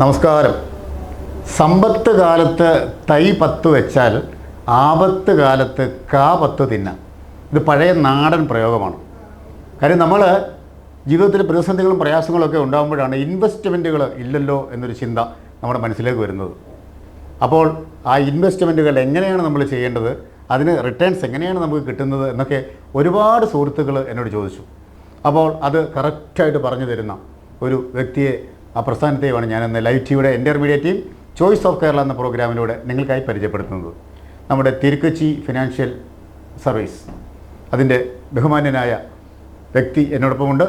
നമസ്കാരം. സമ്പത്ത് കാലത്ത് തൈ 10 വെച്ചാൽ ആപത്ത് കാലത്ത് കാ 10 തിന്നാം. ഇത് പഴയ നാടൻ പ്രയോഗമാണ്. കാര്യം നമ്മൾ ജീവിതത്തിൽ പ്രതിസന്ധികളും പ്രയാസങ്ങളൊക്കെ ഉണ്ടാകുമ്പോഴാണ് ഇൻവെസ്റ്റ്മെൻറ്റുകൾ ഇല്ലല്ലോ എന്നൊരു ചിന്ത നമ്മുടെ മനസ്സിലേക്ക് വരുന്നത്. അപ്പോൾ ആ ഇൻവെസ്റ്റ്മെൻറ്റുകൾ എങ്ങനെയാണ് നമ്മൾ ചെയ്യേണ്ടത്, അതിന് റിട്ടേൺസ് എങ്ങനെയാണ് നമുക്ക് കിട്ടുന്നത് എന്നൊക്കെ ഒരുപാട് സുഹൃത്തുക്കൾ എന്നോട് ചോദിച്ചു. അപ്പോൾ അത് കറക്റ്റായിട്ട് പറഞ്ഞു തരുന്ന ഒരു വ്യക്തിയെ, ആ പ്രസ്ഥാനത്തെയുമാണ് ഞാനിന്ന് ലൈവ് ടിവിയുടെ intermediate team choice of Kerala എന്ന പ്രോഗ്രാമിലൂടെ നിങ്ങൾക്കായി പരിചയപ്പെടുത്തുന്നത്. നമ്മുടെ തിരുക്കൊച്ചി ഫിനാൻഷ്യൽ സർവീസ്, അതിൻ്റെ ബഹുമാന്യനായ വ്യക്തി എന്നോടൊപ്പമുണ്ട്.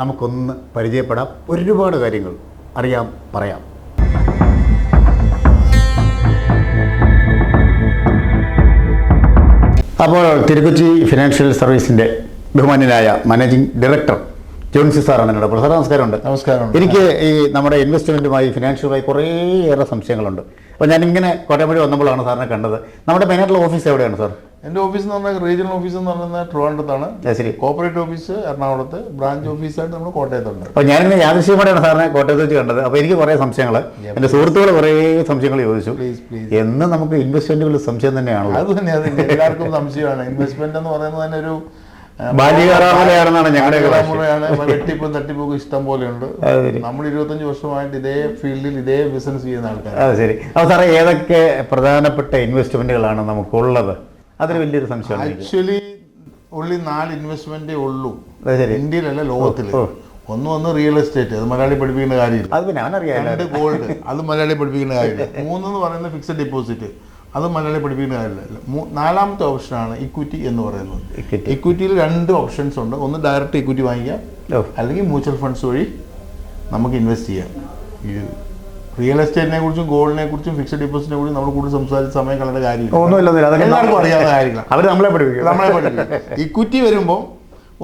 നമുക്കൊന്ന് പരിചയപ്പെടാം. ഒരുപാട് കാര്യങ്ങൾ അറിയാം, പറയാം. അപ്പോൾ തിരുക്കൊച്ചി ഫിനാൻഷ്യൽ സർവീസിൻ്റെ ബഹുമാന്യനായ മാനേജിംഗ് ഡയറക്ടർ ജോൺസി സാറാണ് എന്നോട്. സാർ നമസ്കാരമുണ്ട്. നമസ്കാരം. എനിക്ക് ഈ നമ്മുടെ ഇൻവെസ്റ്റ്മെൻറ്റുമായി ഫിനാൻഷ്യലുമായി കുറേയേറെ സംശയങ്ങളുണ്ട്. അപ്പോൾ ഞാനിങ്ങനെ കോട്ടയമ്പടി വന്നപ്പോഴാണ് സാറിനെ കണ്ടത്. നമ്മുടെ മെയിനായിട്ടുള്ള ഓഫീസ് എവിടെയാണ് സാർ? എൻ്റെ ഓഫീസ് എന്ന് പറഞ്ഞാൽ റീജിയണൽ ഓഫീസ് എന്ന് പറയുന്നത് ട്രിവാൻഡ്രത്താണ്. ശരി. കോർപ്പറേറ്റ് ഓഫീസ് എറണാകുളത്ത്, ബ്രാഞ്ച് ഓഫീസായിട്ട് നമ്മൾ കോട്ടയത്തുണ്ട്. അപ്പോൾ ഞാനിങ്ങനെ യാദൃശ്യമായിട്ടാണ് സാറിനെ കോട്ടയത്ത് വെച്ച് കണ്ടത്. അപ്പോൾ എനിക്ക് കുറേ സംശയങ്ങൾ, എൻ്റെ സുഹൃത്തുക്കൾ കുറേ സംശയങ്ങൾ ചോദിച്ചു. എന്ന് നമുക്ക് ഇൻവെസ്റ്റ്മെൻറ്റുകളിൽ സംശയം തന്നെയാണല്ലോ. അത് തന്നെ, അതിൻ്റെ എല്ലാവർക്കും സംശയമാണ്. ഇൻവെസ്റ്റ്മെന്റ് എന്ന് പറയുന്നത് തന്നെ ഒരു ബാല്യകാലമാണ് ഞങ്ങളുടെ വെട്ടിപ്പും തട്ടിപ്പും ഇഷ്ടം പോലെയുണ്ട്. നമ്മൾ 25 വർഷമായിട്ട് ഇതേ ഫീൽഡിൽ ഇതേ ബിസിനസ് ചെയ്യുന്ന ആൾക്കാർ. അത് ശരി. അപ്പോൾ സാറേ, ഏതൊക്കെ പ്രധാനപ്പെട്ട ഇൻവെസ്റ്റ്മെൻറ്റുകളാണ് നമുക്കുള്ളത്? അതൊരു വലിയൊരു സംശയം. ആക്ച്വലി ഉള്ളി 4 ഇൻവെസ്റ്റ്മെന്റേ ഉള്ളൂ ഇന്ത്യയിലല്ല, ലോകത്തിൽ. ഒന്ന് റിയൽ എസ്റ്റേറ്റ്, അത് മലയാളി പഠിപ്പിക്കുന്ന കാര്യമില്ല. അത് പിന്നെ അവനറിയാം. 2 ഗോൾഡ്, അത് മലയാളി പഠിപ്പിക്കുന്ന കാര്യമില്ല. 3 എന്ന് പറയുന്നത് ഫിക്സഡ് ഡെപ്പോസിറ്റ്, അത് മലയാളി പഠിപ്പിക്കുന്ന കാര്യമില്ല. 4ാമത്തെ ഓപ്ഷനാണ് ഇക്വിറ്റി എന്ന് പറയുന്നത്. ഇക്വിറ്റിയിൽ 2 ഓപ്ഷൻസ് ഉണ്ട്. ഒന്ന് ഡയറക്റ്റ് ഇക്വിറ്റി വാങ്ങിക്കാം, അല്ലെങ്കിൽ മ്യൂച്വൽ ഫണ്ട്സ് വഴി നമുക്ക് ഇൻവെസ്റ്റ് ചെയ്യാം. ഈ റിയൽ എസ്റ്റേറ്റിനെ കുറിച്ചും ഗോൾഡിനെ കുറിച്ചും ഫിക്സഡ് ഡെപ്പോസിറ്റിനെ കുറിച്ചും നമ്മൾ കൂടുതൽ സംസാരിച്ച സമയം കളയേണ്ട കാര്യമില്ല. എല്ലാവർക്കും അറിയാവുന്ന കാര്യങ്ങളാണ്. നമ്മളെ പഠിപ്പിക്കും. ഇക്വിറ്റി വരുമ്പോൾ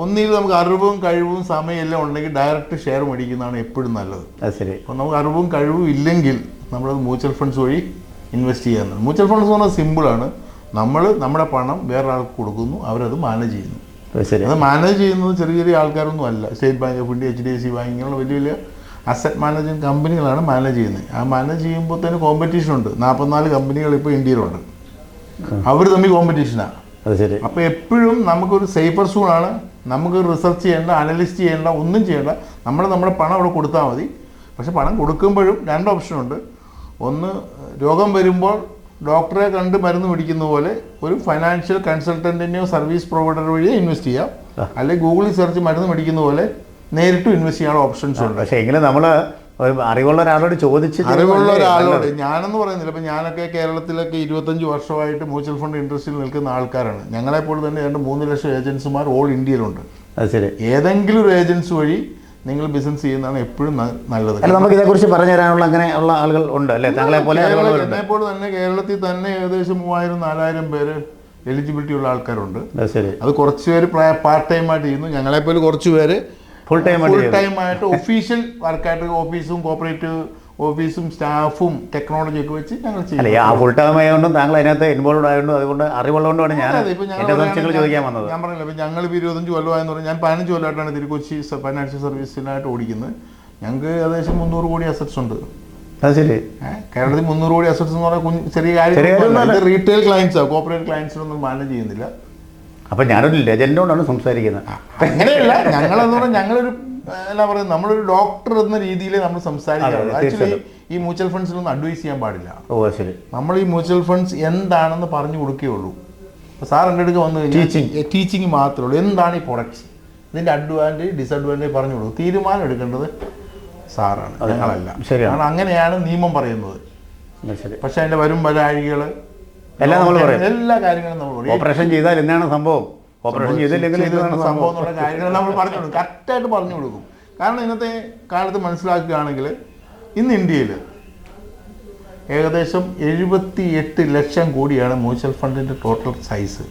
ഒന്നിൽ നമുക്ക് അറിവും കഴിവും സമയം എല്ലാം ഉണ്ടെങ്കിൽ ഡയറക്റ്റ് ഷെയർ മേടിക്കുന്നതാണ് എപ്പോഴും നല്ലത്. ശരി. അപ്പോൾ നമുക്ക് അറിവും കഴിവും ഇല്ലെങ്കിൽ നമ്മളത് മ്യൂച്വൽ ഫണ്ട്സ് വഴി ഇൻവെസ്റ്റ് ചെയ്യാവുന്നതാണ്. മ്യൂച്വൽ ഫണ്ട്സ് എന്ന് പറഞ്ഞാൽ സിമ്പിളാണ്. നമ്മൾ നമ്മുടെ പണം വേറൊരാൾക്ക് കൊടുക്കുന്നു, അവരത് മാനേജ് ചെയ്യുന്നു. അത് മാനേജ് ചെയ്യുന്നത് ചെറിയ ചെറിയ ആൾക്കാരൊന്നും അല്ല. State bank of India, HDFC bank, ഇങ്ങനെയുള്ള വലിയ വലിയ അസറ്റ് മാനേജ്മെൻറ്റ് കമ്പനികളാണ് മാനേജ് ചെയ്യുന്നത്. ആ മാനേജ് ചെയ്യുമ്പോൾ തന്നെ കോമ്പറ്റീഷൻ ഉണ്ട്. 44 കമ്പനികൾ ഇപ്പോൾ ഇന്ത്യയിലുണ്ട്. അവർ തമ്മിൽ കോമ്പറ്റീഷനാണ്. അപ്പോൾ എപ്പോഴും നമുക്കൊരു സേഫർ സോണാണ്. നമുക്ക് റിസർച്ച് ചെയ്യേണ്ട, അനലിസ്റ്റ് ചെയ്യേണ്ട, ഒന്നും ചെയ്യേണ്ട. നമ്മുടെ പണം അവിടെ കൊടുത്താൽ മതി. പക്ഷെ പണം കൊടുക്കുമ്പോഴും 2 ഓപ്ഷനുണ്ട്. ഒന്ന്, രോഗം വരുമ്പോൾ ഡോക്ടറെ കണ്ട് മരുന്ന് പിടിക്കുന്ന പോലെ ഒരു ഫൈനാൻഷ്യൽ കൺസൾട്ടൻറ്റിനെയോ സർവീസ് പ്രൊവൈഡർ വഴിയോ ഇൻവെസ്റ്റ് ചെയ്യാം. അല്ലെങ്കിൽ ഗൂഗിളിൽ സെർച്ച് മരുന്ന് പിടിക്കുന്ന പോലെ നേരിട്ട് ഇൻവെസ്റ്റ് ചെയ്യാനുള്ള ഓപ്ഷൻസ് ഉണ്ട്. പക്ഷേ എങ്കിലും നമ്മൾ അറിവുള്ള ഒരാളോട് അറിവുള്ള ഒരാളോട്, ഞാനെന്ന് പറയുന്നില്ല, ഇപ്പം ഞാനൊക്കെ കേരളത്തിലൊക്കെ 25 വർഷമായിട്ട് മ്യൂച്വൽ ഫണ്ട് ഇൻട്രസ്റ്റിൽ നിൽക്കുന്ന ആൾക്കാരാണ്. ഞങ്ങളെപ്പോലെ തന്നെ 3 ലക്ഷം ഏജൻസുമാർ ഓൾ ഇന്ത്യയിലുണ്ട്. അത് ശരി. ഏതെങ്കിലും ഒരു ഏജൻസി വഴി നിങ്ങൾ ബിസിനസ് ചെയ്യുന്നതാണ് എപ്പോഴും നല്ലത്. നമുക്ക് ഇതേക്കുറിച്ച് പറഞ്ഞു തരാനുള്ള അങ്ങനെയുള്ള ആളുകൾ ഉണ്ട് അല്ലേ? എന്നെപ്പോലെ തന്നെ കേരളത്തിൽ തന്നെ ഏകദേശം 3000-4000 പേര് എലിജിബിലിറ്റി ഉള്ള ആൾക്കാരുണ്ട്. അത് കുറച്ച് പേര് പാർട്ട് ടൈം ആയിട്ട് ചെയ്യുന്നു. ഞങ്ങളെപ്പോലെ കുറച്ച് പേര് ഫുൾ ടൈം ആയിട്ട് ഒഫീഷ്യൽ വർക്കായിട്ട് ഓഫീസും കോർപ്പറേറ്റ് ഓഫീസും സ്റ്റാഫും ടെക്നോളജി ഒക്കെ വെച്ച് ഞങ്ങൾ ചെയ്യും. ആ ഫുൾ ടൈം ആയതുകൊണ്ടും താങ്കൾ അതിനകത്ത് ഇൻവോൾവ് ആയതുകൊണ്ട് അതുകൊണ്ട് അറിവുള്ളതുകൊണ്ടാണ് ഞാൻ ചോദിക്കാൻ വന്നത്. ഞാൻ പറഞ്ഞില്ല, ഇപ്പം ഞങ്ങൾ 25 കൊല്ലമായെന്ന് പറഞ്ഞാൽ ഞാൻ 15 കൊല്ലമായിട്ടാണ് തിരുക്കൊച്ചി ഫൈനാൻഷ്യൽ സർവീസിനായിട്ട് ഓടിക്കുന്നത്. ഞങ്ങൾക്ക് ഏകദേശം 300 കോടി അസറ്റ്സ് ഉണ്ട്. അത് ശരി. കേരളത്തിൽ 300 കോടി അസറ്റ്സ് എന്ന് പറഞ്ഞാൽ ചെറിയ കാര്യം. റീറ്റെയിൽ ക്ലയൻസാണ്, കോർപ്പറേറ്റ് ക്ലയൻസിനൊന്നും മാനേജ് ചെയ്യുന്നില്ല. അപ്പം ഞാനൊരു ലെജൻഡോടാണ് സംസാരിക്കുന്നത്. അങ്ങനെയല്ല, ഞങ്ങളെന്ന് പറഞ്ഞാൽ ഞങ്ങളൊരു എന്നാ പറയുന്നത്, നമ്മളൊരു ഡോക്ടർ എന്ന രീതിയിൽ നമ്മൾ സംസാരിക്കാറുള്ളൂ. ആക്ച്വലി ഈ മ്യൂച്വൽ ഫണ്ട്സിലൊന്നും അഡ്വൈസ് ചെയ്യാൻ പാടില്ല. ശരി. നമ്മൾ ഈ മ്യൂച്വൽ ഫണ്ട്സ് എന്താണെന്ന് പറഞ്ഞു കൊടുക്കുകയുള്ളൂ. അപ്പോൾ സാർ എൻ്റെ അടുത്ത് വന്നു ടീച്ചിങ് മാത്രമേ ഉള്ളൂ. എന്താണ് ഈ പ്രൊഡക്ട്സ്, ഇതിൻ്റെ അഡ്വാൻറ്റേജ് ഡിസഡ്വാൻറ്റേജ് പറഞ്ഞു കൊടുക്കും. തീരുമാനം എടുക്കേണ്ടത് സാറാണ്, ഞങ്ങളല്ല. കാരണം അങ്ങനെയാണ് നിയമം പറയുന്നത്. പക്ഷെ അതിൻ്റെ വരും വരാഴികൾ എല്ലാ കാര്യങ്ങളും നമ്മൾ പറയും. ഓപ്പറേഷൻ ചെയ്താൽ എന്താണ് സംഭവം, ഓപ്പറേഷൻ ചെയ്തില്ലെങ്കിൽ സംഭവം എന്നുള്ള കാര്യങ്ങൾ നമ്മൾ പറഞ്ഞു കൊടുക്കും, കറക്റ്റായിട്ട് പറഞ്ഞു കൊടുക്കും. കാരണം ഇന്നത്തെ കാലത്ത് മനസ്സിലാക്കുകയാണെങ്കിൽ ഇന്ന് ഇന്ത്യയിൽ ഏകദേശം 78 ലക്ഷം കോടിയാണ് മ്യൂച്വൽ ഫണ്ടിൻ്റെ ടോട്ടൽ സൈസ്.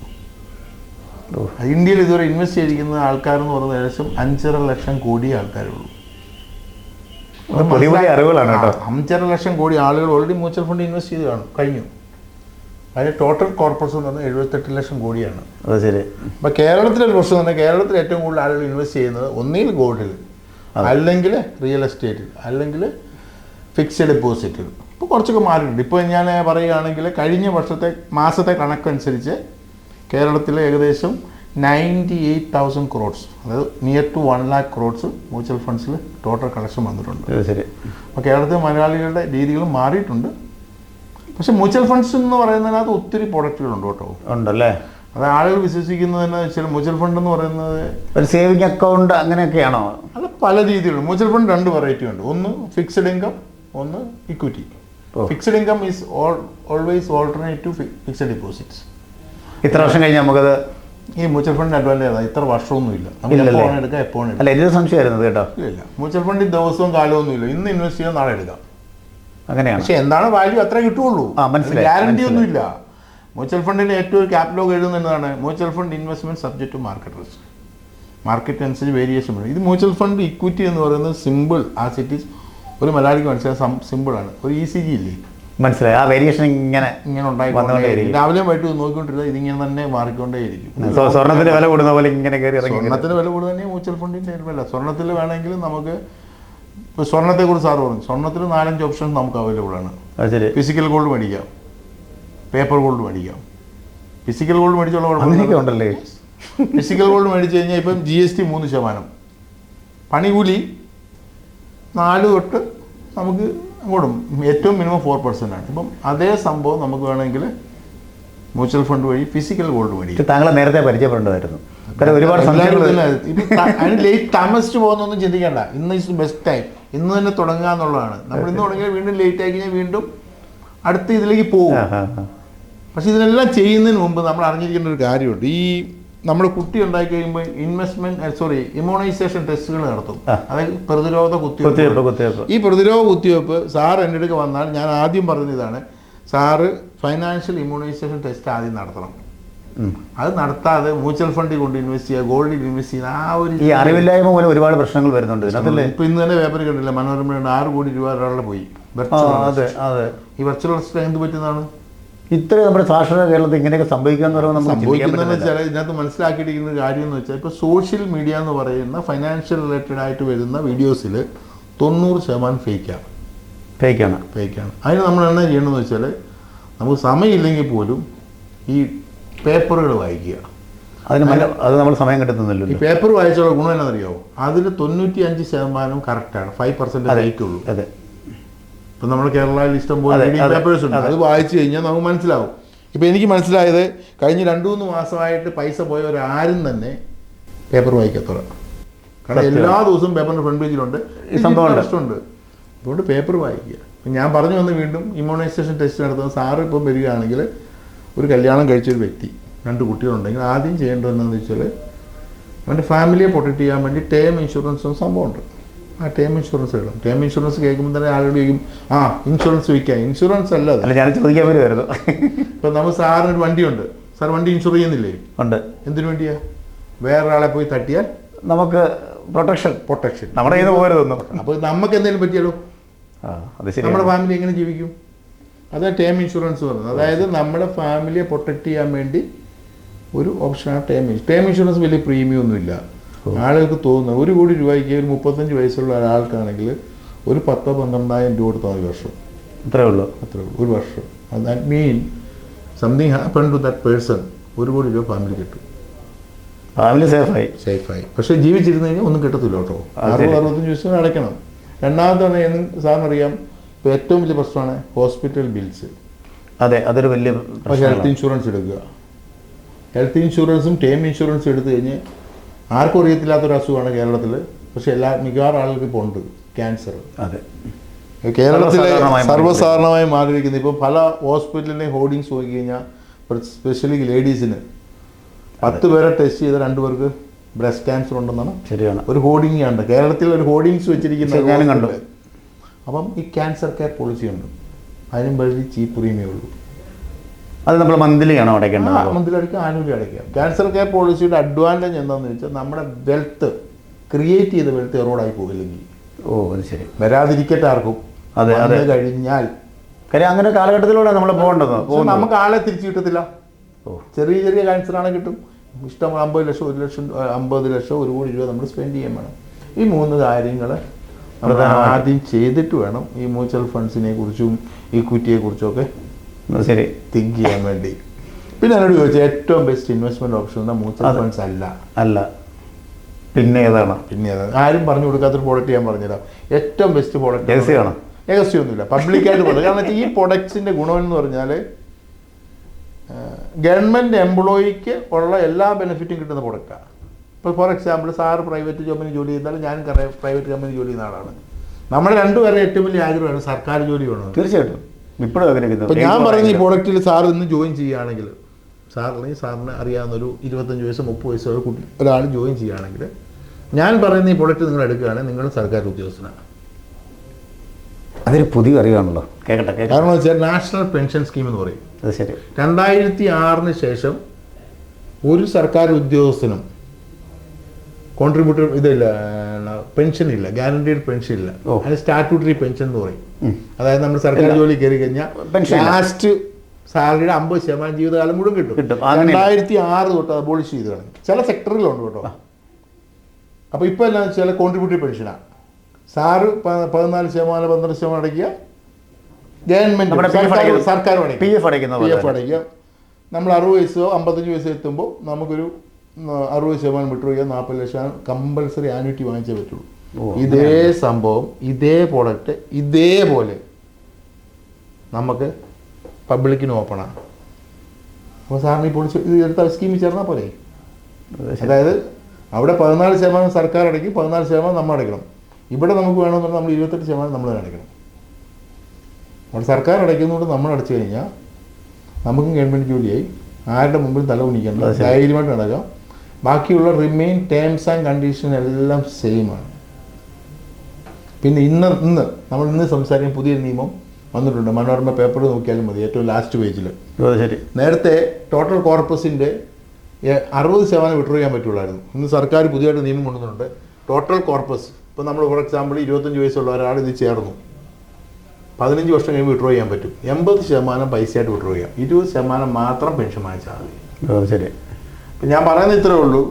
ഇന്ത്യയിൽ ഇതുവരെ ഇൻവെസ്റ്റ് ചെയ്തിരിക്കുന്ന ആൾക്കാരെന്ന് പറയുന്നത് ഏകദേശം 5.5 ലക്ഷം കോടി ആൾക്കാരുള്ളൂ. 5.5 ലക്ഷം കോടി ആളുകൾ ഓൾറെഡി മ്യൂച്വൽ ഫണ്ട് ഇൻവെസ്റ്റ് ചെയ്ത് കഴിഞ്ഞു. അതിന് ടോട്ടൽ കോർപ്പറേഷൻ എന്ന് പറഞ്ഞാൽ 78 ലക്ഷം കോടിയാണ്. അത് ശരി. അപ്പോൾ കേരളത്തിലൊരു പ്രശ്നം തന്നെ, കേരളത്തിൽ ഏറ്റവും കൂടുതൽ ആളുകൾ ഇൻവെസ്റ്റ് ചെയ്യുന്നത് ഒന്നിൽ ഗോൾഡിൽ, അല്ലെങ്കിൽ റിയൽ എസ്റ്റേറ്റിൽ, അല്ലെങ്കിൽ ഫിക്സഡ് ഡെപ്പോസിറ്റ്. ഇപ്പോൾ കുറച്ചൊക്കെ മാറിയിട്ടുണ്ട്. ഇപ്പോൾ ഞാൻ പറയുകയാണെങ്കിൽ കഴിഞ്ഞ മാസത്തെ കണക്കനുസരിച്ച് കേരളത്തിൽ ഏകദേശം 98,000 crores, അതായത് near to 1 lakh crores mutual ഫണ്ട്സിൽ ടോട്ടൽ കളക്ഷൻ വന്നിട്ടുണ്ട്. ശരി. അപ്പോൾ കേരളത്തിലെ മലയാളികളുടെ രീതികളും മാറിയിട്ടുണ്ട്. പക്ഷേ മ്യൂച്വൽ ഫണ്ട്സ് എന്ന് പറയുന്നതിനകത്ത് ഒത്തിരി പ്രൊഡക്റ്റുകളുണ്ട് കേട്ടോ. ഉണ്ടല്ലേ? അത് ആളുകൾ വിശ്വസിക്കുന്നതെന്ന് വെച്ചാൽ മ്യൂച്വൽ ഫണ്ട് എന്ന് പറയുന്നത് ഒരു സേവിങ് അക്കൗണ്ട് അങ്ങനെയൊക്കെയാണോ? അത് പല രീതിയിലുണ്ട്. മ്യൂച്വൽ ഫണ്ട് 2 വെറൈറ്റി ഉണ്ട്. ഒന്ന് ഫിക്സഡ് ഇൻകം, ഒന്ന് equity. Fixed income is always alternate to fixed deposits. ഇത്ര വർഷം കഴിഞ്ഞ് നമുക്കത് ഈ മ്യൂച്വൽ ഫണ്ട് അഡ്വാൻറ്റേജ് ആണ്. ഇത്ര വർഷമൊന്നുമില്ല, നമുക്ക് എപ്പോൾ എടുക്കാം, എപ്പോൾ എടുക്കാം. അല്ല, എനിക്ക് സംശയമായിരുന്നത് കേട്ടോ. ഇല്ല, മ്യൂച്വൽ ഫണ്ടിൽ ദിവസവും കാലമൊന്നുമില്ല. ഇന്ന് ഇൻവെസ്റ്റ് ചെയ്യാൻ നാളെ എടുക്കാം, അങ്ങനെയാണ്. പക്ഷെ എന്താണ് വാല്യൂ അത്രേ കിട്ടുള്ളൂ, ഗ്യാരണ്ടി ഒന്നുമില്ല. മ്യൂച്വൽ ഫണ്ടിൻ്റെ ഏറ്റവും ക്യാപിറ്റലോഗ് എഴുതുന്നതാണ് mutual fund investment subject to market risk. Market അനുസരിച്ച് വേരിയേഷൻ വരും. ഇത് മ്യൂച്വൽ ഫണ്ട് ഇക്വിറ്റി എന്ന് പറയുന്നത് സിമ്പിൾ ആസ് ഇറ്റ് ഈസ്. ഒരു മലയാളിക്ക് മനസ്സിലായ സിമ്പിളാണ്. ഒരു ECG ഇല്ലേ, മനസ്സിലായി. ആ വേരിയേഷൻ ഇങ്ങനെ ഉണ്ടായിക്കൊണ്ടേയിരിക്കും. രാവിലെ വൈകിട്ട് നോക്കിക്കൊണ്ടിരുന്നത് ഇതിങ്ങനെ തന്നെ മാറിക്കൊണ്ടേയിരിക്കും. സ്വർണ്ണത്തിന്റെ വില കൂടുന്ന പോലെ ഇങ്ങനെ കയറി ഇറങ്ങി. സ്വർണ്ണത്തിന് വില കൂടുക തന്നെ മ്യൂച്വൽ ഫണ്ടിൻ്റെ വില. സ്വർണ്ണത്തിൽ വേണമെങ്കിൽ നമുക്ക് ഇപ്പോൾ സ്വർണ്ണത്തെക്കുറിച്ച് സാറ് പറഞ്ഞു, സ്വർണ്ണത്തിൽ 4-5 ഓപ്ഷൻസ് നമുക്ക് അവൈലബിൾ ആണ്. ഫിസിക്കൽ ഗോൾഡ് മേടിക്കാം, പേപ്പർ ഗോൾഡ് മേടിക്കാം. ഫിസിക്കൽ ഗോൾഡ് മേടിച്ചുള്ള കുഴപ്പമൊന്നുമില്ലേ? ഫിസിക്കൽ ഗോൾഡ് മേടിച്ച് കഴിഞ്ഞാൽ ഇപ്പം GST 3%, പണികൂലി 4 തൊട്ട് നമുക്ക് അങ്ങോട്ടും ഏറ്റവും മിനിമം 4% ആണ്. ഇപ്പം അതേ സംഭവം നമുക്ക് വേണമെങ്കിൽ മ്യൂച്വൽ ഫണ്ട് വഴി ഫിസിക്കൽ ഗോൾഡ് മേടിക്കും. താങ്കളെ നേരത്തെ പരിചയപ്പെടേണ്ടതായിരുന്നു. ഒരുപാട് അതിന് ലേറ്റ് താമസിച്ച് പോകുന്നൊന്നും ചിന്തിക്കേണ്ട. ഇന്ന് ഇസ് ബെസ്റ്റ് ടൈം. ഇന്ന് തന്നെ തുടങ്ങുക എന്നുള്ളതാണ്. നമ്മൾ ഇന്ന് തുടങ്ങിയാൽ വീണ്ടും ലേറ്റ് ആയി കഴിഞ്ഞാൽ വീണ്ടും അടുത്ത ഇതിലേക്ക് പോകും. പക്ഷെ ഇതിനെല്ലാം ചെയ്യുന്നതിന് മുമ്പ് നമ്മൾ അറിഞ്ഞിരിക്കേണ്ട ഒരു കാര്യമുണ്ട്. ഈ നമ്മുടെ കുട്ടി ഉണ്ടായി കഴിയുമ്പോൾ ഇമ്മ്യൂണൈസേഷൻ ടെസ്റ്റുകൾ നടത്തും. അതായത് പ്രതിരോധ കുത്തിവയ്പ്പ്. ഈ പ്രതിരോധ കുത്തിവയ്പ്പ് സാർ എൻ്റെ അടുക്ക് വന്നാൽ ഞാൻ ആദ്യം പറഞ്ഞതാണ്, സാറ് ഫൈനാൻഷ്യൽ ഇമ്മ്യൂണൈസേഷൻ ടെസ്റ്റ് ആദ്യം നടത്തണം. അത് നടത്താതെ മ്യൂച്വൽ ഫണ്ടിൽ കൊണ്ട് ഇൻവെസ്റ്റ് ചെയ്യുക, ഗോൾഡിൽ ഇൻവെസ്റ്റ് ചെയ്യുക, ആ ഒരു ഈ അറിവില്ലായ്മ മൂലം ഒരുപാട് പ്രശ്നങ്ങൾ വരുന്നുണ്ട്. ഇപ്പൊ ഇന്ന് തന്നെ പേപ്പർ കണ്ടില്ല, മനോരമ 6 കോടി രൂപ ഒരാളുടെ പോയി. ഈ വെർച്വൽ അറസ്റ്റ് എന്ത് പറ്റുന്നതാണ്? ഇത്ര നമ്മുടെ സാക്ഷരത കേരളത്തിൽ ഇങ്ങനെയൊക്കെ സംഭവിക്കുന്നതെന്ന് വെച്ചാൽ ഇതിനകത്ത് മനസ്സിലാക്കിയിരിക്കുന്ന കാര്യം എന്ന് വെച്ചാൽ ഇപ്പോൾ സോഷ്യൽ മീഡിയ എന്ന് പറയുന്ന ഫൈനാൻഷ്യൽ റിലേറ്റഡ് ആയിട്ട് വരുന്ന വീഡിയോസിൽ 90% ഫേക്കാണ്. അതിന് നമ്മൾ എന്നാ ചെയ്യണമെന്ന് വെച്ചാൽ, നമുക്ക് സമയമില്ലെങ്കിൽ പോലും ഈ പേപ്പറുകൾ വായിക്കുക. അത് നമ്മൾ സമയം കിട്ടുന്നില്ല. ഈ പേപ്പർ വായിച്ചുള്ള ഗുണം എന്നാണെന്നറിയാമോ? അതിൽ 95% കറക്റ്റാണ്, 5% ഫേക്കുള്ളൂ. അതെ. ഇപ്പം നമ്മുടെ കേരളയിൽ ഇഷ്ടംപോലെ പേപ്പേഴ്സ് ഉണ്ട്. അത് വായിച്ചു കഴിഞ്ഞാൽ നമുക്ക് മനസ്സിലാവും. ഇപ്പം എനിക്ക് മനസ്സിലായത്, കഴിഞ്ഞ 2-3 മാസമായിട്ട് പൈസ പോയവരാരും തന്നെ പേപ്പർ വായിക്കത്തോളാം. കാരണം എല്ലാ ദിവസവും പേപ്പറിൻ്റെ ഫ്രണ്ട് പേജിലുണ്ട് ഇഷ്ടമുണ്ട്. അതുകൊണ്ട് പേപ്പർ വായിക്കുക. ഞാൻ പറഞ്ഞു വന്ന് വീണ്ടും ഇമ്മ്യൂണൈസേഷൻ ടെസ്റ്റ് നടത്തുന്ന സാറ് ഇപ്പം വരികയാണെങ്കിൽ, ഒരു കല്യാണം കഴിച്ചൊരു വ്യക്തി 2 കുട്ടികളുണ്ടെങ്കിൽ ആദ്യം ചെയ്യേണ്ടതെന്ന് വെച്ചാൽ, അവൻ്റെ ഫാമിലിയെ പ്രൊട്ടക്റ്റ് ചെയ്യാൻ വേണ്ടി ടേം ഇൻഷുറൻസ് എന്ന സംഭവമുണ്ട്. ആ ടേം ഇൻഷുറൻസ് ഇടും. ടേം ഇൻഷുറൻസ് കേൾക്കുമ്പോൾ തന്നെ ആളുകൾ ചോദിക്കും, ഇൻഷുറൻസ് വയ്ക്കാം. ഇൻഷുറൻസ് അല്ല, ഞാൻ ചോദിക്കാൻ വരുമായിരുന്നു. ഇപ്പം നമുക്ക് സാറിനൊരു വണ്ടിയുണ്ട്, സാർ വണ്ടി ഇൻഷുർ ചെയ്യുന്നില്ലേ? ഉണ്ട്. എന്തിനു വേണ്ടിയാ? വേറൊരാളെ പോയി തട്ടിയാൽ നമുക്ക് പ്രൊട്ടക്ഷൻ നമ്മുടെ കയ്യിൽ നിന്ന് പോകരുതൊന്നും. അപ്പോൾ നമുക്ക് എന്തെങ്കിലും പറ്റിയാലോ? നമ്മുടെ ഫാമിലി എങ്ങനെ ജീവിക്കും? അതാണ് ടേം ഇൻഷുറൻസ് പറയുന്നത്. അതായത് നമ്മുടെ ഫാമിലിയെ പ്രൊട്ടക്റ്റ് ചെയ്യാൻ വേണ്ടി ഒരു ഓപ്ഷനാണ് ടേം ഇൻഷുറൻസ്. വലിയ പ്രീമിയം ഒന്നുമില്ല. ആളുകൾക്ക് തോന്നുന്നത് 1 കോടി രൂപയ്ക്ക് ഒരു 35 വയസ്സുള്ള ഒരാൾക്കാണെങ്കിൽ ഒരു 10-12,000 രൂപ കൊടുത്താൽ 1 വർഷം. അത്രേ ഉള്ളൂ. 1 വർഷം. That mean something happen to that person. 1 കോടി രൂപ ഫാമിലി കിട്ടും. ഫാമിലി സേഫായി. പക്ഷേ ജീവിച്ചിരുന്നു കഴിഞ്ഞാൽ ഒന്നും കിട്ടത്തില്ല കേട്ടോ. 60-65 ദിവസം അടയ്ക്കണം. രണ്ടാമതാണ് സാറിനറിയാം, ഇപ്പോൾ ഏറ്റവും വലിയ പ്രശ്നമാണ് ഹോസ്പിറ്റൽ ബിൽസ്. അതെ, അതൊരു വലിയ പക്ഷേ ഹെൽത്ത് ഇൻഷുറൻസ് എടുക്കുക. ഹെൽത്ത് ഇൻഷുറൻസും ടേം ഇൻഷുറൻസും എടുത്തു കഴിഞ്ഞ് ആർക്കും അറിയത്തില്ലാത്തൊരു അസുഖമാണ് കേരളത്തിൽ. പക്ഷേ മിക്കവാറും ആളുകൾക്ക് ഇപ്പോൾ ഉണ്ട് ക്യാൻസർ. അതെ, കേരളത്തിൽ സർവ്വസാധാരണമായി മാറിയിരിക്കുന്നത്. ഇപ്പോൾ പല ഹോസ്പിറ്റലിലെയും ഹോർഡിങ്സ് നോക്കി കഴിഞ്ഞാൽ, സ്പെഷ്യലി ലേഡീസിന് 10 പേരെ ടെസ്റ്റ് ചെയ്ത 2 പേർക്ക് ബ്രസ്റ്റ് ക്യാൻസർ ഉണ്ടെന്നാണ്. ശരിയാണ്. ഒരു ഹോർഡിംഗ് ഉണ്ട് കേരളത്തിൽ, ഒരു ഹോർഡിങ്സ് വെച്ചിരിക്കുന്നത് കണ്ടു. അപ്പം ഈ ക്യാൻസർ കെയർ പോളിസി ഉണ്ട്. അതിനും വളരെ ചീപ്പ് പ്രീമിയം ഉള്ളൂ. അത് നമ്മൾ മന്ത്ലി ആണോ അടയ്ക്കേണ്ടത്? മന്ത്ലി അടയ്ക്കാം, ആനുവലി അടയ്ക്കാം. ക്യാൻസർ കെയർ പോളിസിയുടെ അഡ്വാൻറ്റേജ് എന്താണെന്ന് വെച്ചാൽ, നമ്മുടെ വെൽത്ത് ക്രിയേറ്റ് ചെയ്ത വെൽത്ത് എറോഡായി പോകില്ലെങ്കിൽ, അത് ശരി, വരാതിരിക്കട്ടെ ആർക്കും. അത് കഴിഞ്ഞാൽ കാര്യം അങ്ങനെ കാലഘട്ടത്തിലൂടെ നമ്മൾ പോകേണ്ടത്. നമുക്ക് ആളെ തിരിച്ചു കിട്ടത്തില്ല. ചെറിയ ക്യാൻസറാണ് കിട്ടും. ഇഷ്ടം 50 ലക്ഷം, 1 ലക്ഷം, 50 ലക്ഷം, 1 കോടി രൂപ നമ്മൾ സ്പെൻഡ് ചെയ്യാൻ വേണം. ഈ 3 കാര്യങ്ങൾ നമ്മൾ ആദ്യം ചെയ്തിട്ട് വേണം ഈ മ്യൂച്വൽ ഫണ്ട്സിനെ കുറിച്ചും ഇക്വിറ്റിയെ കുറിച്ചും ഒക്കെ ശരി തിങ്ക് ചെയ്യാൻ വേണ്ടി. പിന്നെ എന്നോട് ചോദിച്ചാൽ ഏറ്റവും best investment option mutual funds അല്ല. പിന്നെ ഏതാണ്? ആരും പറഞ്ഞു കൊടുക്കാത്തൊരു പ്രോഡക്റ്റ് ഞാൻ പറഞ്ഞുതരാം. ഏറ്റവും ബെസ്റ്റ് പ്രോഡക്റ്റ് രഹസ്യമാണ്. രഹസ്യമൊന്നുമില്ല, പബ്ലിക്കായിട്ട് പറഞ്ഞു. കാരണം ഈ പ്രൊഡക്ട്സിന്റെ ഗുണമെന്ന് പറഞ്ഞാൽ ഗവൺമെന്റ് എംപ്ലോയിക്ക് ഉള്ള എല്ലാ ബെനിഫിറ്റും കിട്ടുന്ന പ്രൊഡക്റ്റാണ്. ഇപ്പോൾ for example sir private company ജോലി ചെയ്താലും ഞാനും പ്രൈവറ്റ് കമ്പനി ജോലി ചെയ്യുന്ന ആളാണ്. നമ്മുടെ രണ്ടുപേരുടെ ഏറ്റവും വലിയ ആഗ്രഹമാണ് സർക്കാർ ജോലി വേണം. തീർച്ചയായിട്ടും ഇപ്പോഴും ആഗ്രഹിക്കുന്നത്. ഇപ്പോൾ ഞാൻ പറയുന്ന ഈ പ്രോഡക്റ്റിൽ സാർ ഇന്ന് ജോയിൻ ചെയ്യുകയാണെങ്കിൽ, സാറിന് അറിയാവുന്ന ഒരു 25 വയസ്സ് 30 വയസ്സുള്ള ഒരാൾ ജോയിൻ ചെയ്യുകയാണെങ്കിൽ, ഞാൻ പറയുന്ന ഈ പ്രൊഡക്റ്റ് നിങ്ങൾ എടുക്കുകയാണെങ്കിൽ നിങ്ങൾ സർക്കാർ ഉദ്യോഗസ്ഥനാണ്. അതൊരു പുതിയ അറിവാണല്ലോ. കേൾക്കട്ടെ. കാരണം എന്ന് വെച്ചാൽ നാഷണൽ പെൻഷൻ സ്കീം എന്ന് പറയും. അത് ശരി. 2006 ശേഷം ഒരു സർക്കാർ ഉദ്യോഗസ്ഥനും കോൺട്രിബ്യൂട്ടർ ഇതില്ല, പെൻഷൻ ഇല്ല, ഗ്യാരണ്ടീഡ് പെൻഷൻ ഇല്ല. അതിന് സ്റ്റാറ്റ്യൂട്ടറി പെൻഷൻ എന്ന് പറയും. അതായത് നമ്മൾ സർക്കാർ ജോലി കയറി കഴിഞ്ഞാൽ ലാസ്റ്റ് സാലറിയുടെ 50% ജീവിതകാലം മുഴുവൻ കിട്ടും. 2006 തൊട്ട് അബോളിഷ് ചെയ്ത് കളഞ്ഞു. ചില സെക്ടറിലുണ്ട് കേട്ടോ. അപ്പോൾ ഇപ്പോൾ എന്താണെന്ന് വെച്ചാൽ കോൺട്രിബ്യൂട്ടറി പെൻഷനാണ്. സാറ് 14% 12% അടയ്ക്കുക, ഗവൺമെൻറ് സർക്കാർ അടയ്ക്കുക. നമ്മൾ 60 വയസ്സോ 55 വയസ്സോ എത്തുമ്പോൾ നമുക്കൊരു 60% വിഡ്രോ ചെയ്യുക, 40 ലക്ഷം കമ്പൽസറി ആനുവിറ്റി വാങ്ങിച്ചേ പറ്റുള്ളൂ. ഇതേ സംഭവം, ഇതേ പ്രോഡക്റ്റ് ഇതേപോലെ നമുക്ക് പബ്ലിക്കിന് ഓപ്പണാണ്. അപ്പോൾ സാറിന് ഈ പോളിസി ഇത് എടുത്ത സ്കീമിൽ ചേർന്നാൽ പോലെ. അതായത് അവിടെ 14% സർക്കാർ അടയ്ക്കും, 14% നമ്മൾ അടയ്ക്കണം. ഇവിടെ നമുക്ക് വേണമെന്നുണ്ടെങ്കിൽ നമ്മൾ 28% നമ്മൾ അടയ്ക്കണം. അവിടെ സർക്കാർ അടയ്ക്കുന്നതുകൊണ്ട് നമ്മൾ അടച്ചു കഴിഞ്ഞാൽ നമുക്കും ഗവൺമെൻറ് ജോലിയായി, ആരുടെ മുമ്പിൽ തല കുനിക്കേണ്ട, ധൈര്യമായിട്ട് നടക്കാം. ബാക്കിയുള്ള റിമെയിൻ ടേംസ് ആൻഡ് കണ്ടീഷൻ എല്ലാം സെയിമാണ്. പിന്നെ ഇന്ന് നമ്മൾ സംസാരിക്കുന്ന പുതിയൊരു നിയമം വന്നിട്ടുണ്ട്. മനോരമ പേപ്പർ നോക്കിയാലും മതി, ഏറ്റവും ലാസ്റ്റ് പേജിൽ. ശരി. നേരത്തെ ടോട്ടൽ കോർപ്പസിൻ്റെ 60% വിഡ്രോ ചെയ്യാൻ പറ്റുള്ളായിരുന്നു. ഇന്ന് സർക്കാർ പുതിയതായിട്ട് നിയമം കൊണ്ടുവന്നിട്ടുണ്ട്. ടോട്ടൽ കോർപ്പസ്, ഇപ്പോൾ നമ്മൾ ഫോർ എക്സാമ്പിൾ 25 വയസ്സുള്ള ഒരാൾ ഇത് ചേർന്നു, 15 വർഷം കഴിയുമ്പോൾ വിഡ്രോ ചെയ്യാൻ പറ്റും. 80% പൈസയായിട്ട് വിഡ്രോ ചെയ്യാം, 20% മാത്രം പെൻഷൻ വാങ്ങിച്ചാൽ മതി. ശരി. ഇപ്പം ഞാൻ പറയുന്നത് ഇത്രേ ഉള്ളൂ.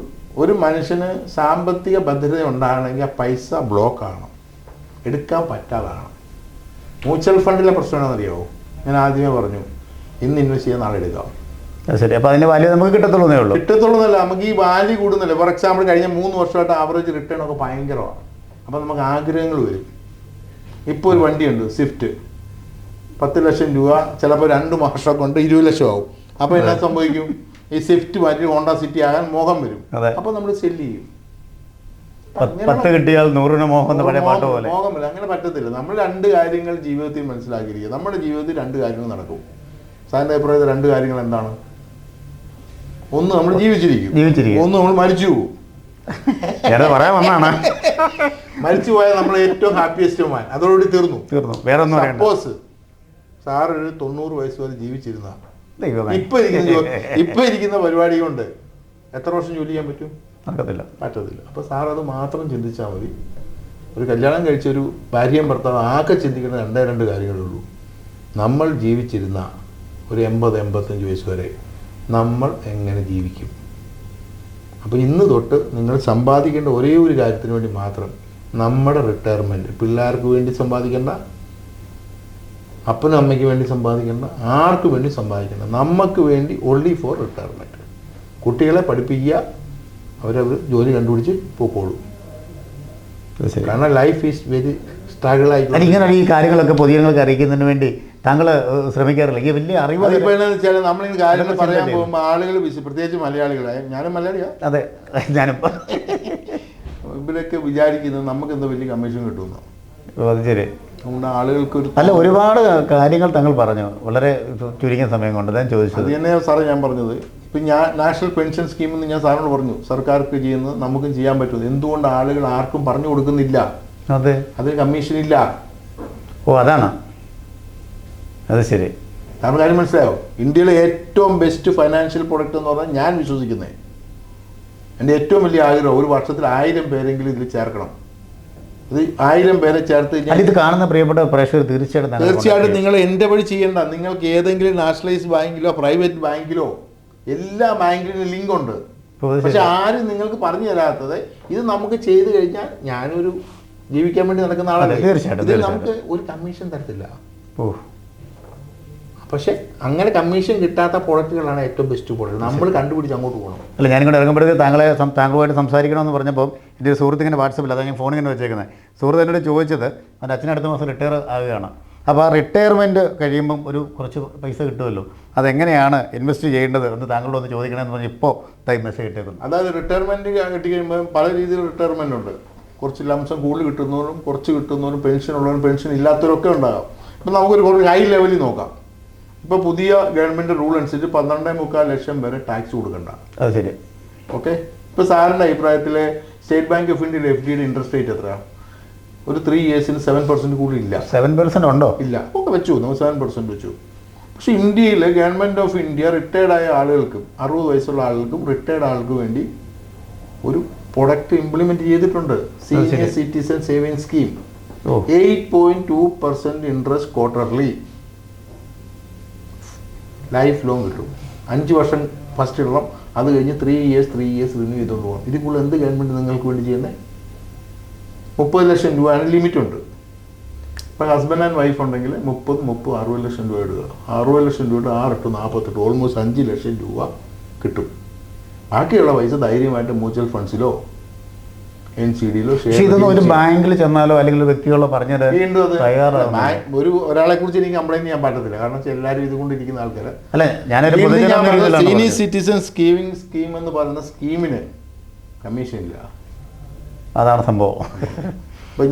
ഒരു മനുഷ്യന് സാമ്പത്തിക ഭദ്രത ഉണ്ടാകണമെങ്കിൽ ആ പൈസ ബ്ലോക്കാണ്, എടുക്കാൻ പറ്റാതാണ്. മ്യൂച്വൽ ഫണ്ടിലെ പ്രശ്നം എന്താണെന്നറിയാമോ? ഞാൻ ആദ്യമേ പറഞ്ഞു, ഇന്ന് ഇൻവെസ്റ്റ് ചെയ്യാൻ നാളെ എടുക്കാം. ശരി. അപ്പോൾ അതിൻ്റെ വാല്യൂ നമുക്ക് കിട്ടത്തുള്ളൂ. കിട്ടത്തുള്ളൂന്നല്ല, നമുക്ക് ഈ വാല്യൂ കൂടുന്നില്ല. ഫോർ എക്സാമ്പിൾ കഴിഞ്ഞ 3 വർഷമായിട്ട് ആവറേജ് റിട്ടേൺ ഒക്കെ ഭയങ്കരമാണ്. അപ്പോൾ നമുക്ക് ആഗ്രഹങ്ങൾ വരും. ഇപ്പോൾ ഒരു വണ്ടിയുണ്ട് സ്വിഫ്റ്റ്, 10 ലക്ഷം രൂപ, ചിലപ്പോൾ 2 മാസം കൊണ്ട് 20 ലക്ഷം ആവും. അപ്പോൾ എന്നാ സംഭവിക്കും? ഈ സ്വിഫ്റ്റ് മാറ്റി ഹോണ്ട സിറ്റി ആകാൻ മോഹം വരും. അപ്പോൾ നമ്മൾ സെല്ല് ചെയ്യും. 10 കിട്ടിയാൽ 100 മോഹം എന്ന പഴയ പാട്ട് പോലെ. മോഹമില്ല, അങ്ങനെ പറ്റത്തില്ല. നമ്മൾ 2 കാര്യങ്ങൾ ജീവിതത്തിൽ മനസ്സിലാക്കിയിരിക്കുക. നമ്മുടെ ജീവിതത്തിൽ 2 കാര്യങ്ങൾ നടക്കും. സാറിൻ്റെ അഭിപ്രായത്തിൽ 2 കാര്യങ്ങൾ എന്താണ്? ഒന്ന് നമ്മൾ ജീവിച്ചിരിക്കും, ഒന്ന് നമ്മൾ മരിച്ചു പോകും. പറയാൻ വന്നാണ്. മരിച്ചു പോയാൽ നമ്മൾ ഏറ്റവും ഹാപ്പിയസ്റ്റ് മാൻ, അതോടുകൂടി തീർന്നു. വേറെ സപ്പോസ് സാറ് ഒരു 90 വയസ്സ് വരെ ജീവിച്ചിരുന്ന ഇപ്പൊ ഇരിക്കുന്ന പരിപാടി കൊണ്ട് എത്ര വർഷം ജോലി ചെയ്യാൻ പറ്റും? പറ്റത്തില്ല. അപ്പോൾ സാർ അത് മാത്രം ചിന്തിച്ചാൽ മതി. ഒരു കല്യാണം കഴിച്ചൊരു ഭാര്യയും ഭർത്താവ് ആകെ ചിന്തിക്കുന്ന 2 കാര്യങ്ങളേ ഉള്ളൂ. നമ്മൾ ജീവിച്ചിരുന്ന ഒരു 80-85 വയസ്സ് വരെ നമ്മൾ എങ്ങനെ ജീവിക്കും. അപ്പോൾ ഇന്ന് തൊട്ട് നിങ്ങൾ സമ്പാദിക്കേണ്ട ഒരേ ഒരു കാര്യത്തിന് വേണ്ടി മാത്രം, നമ്മുടെ റിട്ടയർമെൻറ്റ്. പിള്ളേർക്ക് വേണ്ടി സമ്പാദിക്കേണ്ട, അപ്പനും അമ്മയ്ക്ക് വേണ്ടി സമ്പാദിക്കേണ്ട, ആർക്ക് വേണ്ടി സമ്പാദിക്കേണ്ട, നമുക്ക് വേണ്ടി ഓൺലി ഫോർ റിട്ടയർമെൻറ്റ്. കുട്ടികളെ പഠിപ്പിക്കുക, അവരവർ ജോലി കണ്ടുപിടിച്ച് പോയിക്കോളൂ. കാരണം ലൈഫ് ഈസ് വെരി സ്ട്രഗിൾ ആയി. ഇങ്ങനെ ഈ കാര്യങ്ങളൊക്കെ പൊതുജനങ്ങൾക്ക് അറിയിക്കുന്നതിന് വേണ്ടി താങ്കൾ ശ്രമിക്കാറില്ല? ഈ വലിയ അറിവ് ഇപ്പോൾ എന്താണെന്ന് വെച്ചാൽ നമ്മളിങ്ങനെ കാര്യങ്ങൾ പറയാൻ പോകുമ്പോൾ ആളുകൾ, പ്രത്യേകിച്ച് മലയാളികളായ, ഞാനും മലയാളിയാണ്. അതെ, ഞാനും ഇവരൊക്കെ വിചാരിക്കുന്നത് നമുക്ക് എന്താ വലിയ കമ്മീഷൻ കിട്ടുമെന്നോ. അത് ശരി. അതുകൊണ്ട് ആളുകൾക്കൊരു ഒരുപാട് കാര്യങ്ങൾ താങ്കൾ പറഞ്ഞു വളരെ ചുരുങ്ങിയ സമയം കൊണ്ട്. ഞാൻ ചോദിച്ചത് അത് തന്നെയാണ് സാറേ ഞാൻ പറഞ്ഞത്. ഇപ്പം ഞാൻ നാഷണൽ പെൻഷൻ സ്കീം എന്ന് ഞാൻ സാറിനോട് പറഞ്ഞു, സർക്കാർക്ക് ചെയ്യുന്നത് നമുക്കും ചെയ്യാൻ പറ്റും. എന്തുകൊണ്ട് ആളുകൾ ആർക്കും പറഞ്ഞു കൊടുക്കുന്നില്ല? അതെ, അതിന് കമ്മീഷൻ ഇല്ല. അതാണ്. അത് ശരി. കാരണം കാര്യം മനസ്സിലായോ? ഇന്ത്യയിലെ ഏറ്റവും ബെസ്റ്റ് ഫൈനാൻഷ്യൽ പ്രൊഡക്റ്റ് എന്ന് പറഞ്ഞാൽ ഞാൻ വിശ്വസിക്കുന്നത്, എൻ്റെ ഏറ്റവും വലിയ ആഗ്രഹം, ഒരു വർഷത്തിൽ 1000 പേരെങ്കിലും ഇതിൽ ചേർക്കണം. ഇത് 1000 പേരെ ചേർത്ത് കഴിഞ്ഞാൽ ഇത് കാണുന്ന പ്രിയപ്പെട്ട പ്രേക്ഷകർ തീർച്ചയായിട്ടും നിങ്ങൾ എൻ്റെ വഴി ചെയ്യേണ്ട. നിങ്ങൾക്ക് ഏതെങ്കിലും നാഷണലൈസ്ഡ് ബാങ്കിലോ പ്രൈവറ്റ് ബാങ്കിലോ എല്ലാ ബാങ്കിലും ലിങ്ക് ഉണ്ട്. പക്ഷെ ആരും നിങ്ങൾക്ക് പറഞ്ഞു തരാത്തത്, ഇത് നമുക്ക് ചെയ്ത് കഴിഞ്ഞാൽ ഞാനൊരു ജീവിക്കാൻ വേണ്ടി നടക്കുന്ന ആളല്ലേ. തീർച്ചയായിട്ടും, ഇതിൽ തീർച്ചയായിട്ടും. നമുക്ക് ഒരു കമ്മീഷൻ തരത്തില്ല. ഓ, പക്ഷെ അങ്ങനെ കമ്മീഷൻ കിട്ടാത്ത പ്രോഡക്റ്റുകളാണ് ഏറ്റവും ബെസ്റ്റ് പ്രോഡക്റ്റ്. നമ്മൾ കണ്ടുപിടിച്ച് അങ്ങോട്ട് പോകണം. അല്ല, ഞാനിങ്ങോട്ട് ഇറങ്ങുമ്പോഴത്തേക്ക് താങ്കളുമായിട്ട് സംസാരിക്കണമെന്ന് പറഞ്ഞപ്പോൾ എൻ്റെ ഒരു സുഹൃത്ത് ഇങ്ങനെ വാട്സപ്പിൽ, അതാണ് ഞാൻ ഫോൺ ഇങ്ങനെ വെച്ചേക്കുന്നത്. സുഹൃത്ത് എന്നോട് ചോദിച്ചത്, എൻ്റെ അച്ഛൻ അടുത്ത മാസം റിട്ടയർ ആവുകയാണ്. അപ്പോൾ ആ റിട്ടയർമെൻറ്റ് കഴിയുമ്പം കുറച്ച് പൈസ കിട്ടുമല്ലോ, അതെങ്ങനെയാണ് ഇൻവെസ്റ്റ് ചെയ്യേണ്ടത് എന്ന് താങ്കളോട് ഒന്ന് ചോദിക്കണമെന്ന് പറഞ്ഞ് ഇപ്പോൾ ടൈം മെസ്സേജ് ഇട്ടേക്കുന്നു. അതായത് റിട്ടയർമെൻറ്റ് കിട്ടിക്കഴിയുമ്പോൾ പല രീതിയിൽ റിട്ടയർമെൻറ്റ് ഉണ്ട്. കുറച്ച് ലംസം കൂടുതൽ കിട്ടുന്നവരും കുറച്ച് കിട്ടുന്നവരും പെൻഷൻ ഉള്ളവരും പെൻഷൻ ഇല്ലാത്തവരൊക്കെ ഉണ്ടാകാം. ഇപ്പം നമുക്കൊരു കുറച്ച് ഹൈ ലെവലിൽ നോക്കാം. ഇപ്പോൾ പുതിയ ഗവൺമെൻറ് റൂൾ അനുസരിച്ച് 12.25 ലക്ഷം വരെ ടാക്സ് കൊടുക്കണ്ട. അത് ശരി. ഓക്കെ. ഇപ്പോൾ സാറിൻ്റെ അഭിപ്രായത്തിൽ സ്റ്റേറ്റ് ബാങ്ക് ഓഫ് ഇന്ത്യയുടെ FD ഇൻട്രസ്റ്റ് റേറ്റ് എത്രയാണ്? ഒരു 3 ഇയേഴ്സിന് 7% കൂടി ഇല്ല. 7% ഉണ്ടോ? ഇല്ല. ഒക്കെ വെച്ചു, നമ്മൾ 7% വെച്ചു. പക്ഷേ ഇന്ത്യയിൽ ഗവൺമെൻറ് ഓഫ് ഇന്ത്യ റിട്ടയർഡ് ആയ ആളുകൾക്കും 60 വയസ്സുള്ള ആളുകൾക്കും റിട്ടയർഡ് ആൾക്ക് വേണ്ടി ഒരു പ്രൊഡക്റ്റ് ഇംപ്ലിമെൻറ്റ് ചെയ്തിട്ടുണ്ട്. Senior citizen saving scheme. 8.2% interest quarterly, life long കിട്ടും. 5 വർഷം ഫസ്റ്റ് ഇടണം, അത് കഴിഞ്ഞ് 3 ഇയേഴ്സ് റിന്യൂ ചെയ്തുകൊണ്ട് പോകണം. ഇതിൽ കൂടുതൽ എന്ത് ഗവൺമെൻറ് നിങ്ങൾക്ക് വേണ്ടി ചെയ്യുന്നത്? 30 ലക്ഷം രൂപ ലിമിറ്റ് ഉണ്ട്. ഇപ്പോൾ ഹസ്ബൻഡ് ആൻഡ് വൈഫ് ഉണ്ടെങ്കിൽ 60 ലക്ഷം രൂപ ഇടുക. 60 ലക്ഷം രൂപയുടെ 6 8 48 ഓൾമോസ്റ്റ് 5 ലക്ഷം രൂപ കിട്ടും. ബാക്കിയുള്ള പൈസ ധൈര്യമായിട്ട് മ്യൂച്വൽ ഫണ്ട്സിലോ NCDയിലോ പക്ഷേ ഇതൊന്നും ഒരു ബാങ്കിൽ ചെന്നാലോ അല്ലെങ്കിൽ വ്യക്തികളോ പറഞ്ഞത് ഒരാളെ കുറിച്ച് എനിക്ക് കംപ്ലൈൻറ്റ് ചെയ്യാൻ പറ്റത്തില്ല. കാരണം എല്ലാവരും ഇതുകൊണ്ടിരിക്കുന്ന ആൾക്കാർ അല്ല. ഞാനൊരു സീനിയർ സിറ്റിസൺ സേവിങ് സ്കീം എന്ന് പറയുന്ന സ്കീമിന് കമ്മീഷൻ ഇല്ല. അതാണ് സംഭവം. ഇപ്പം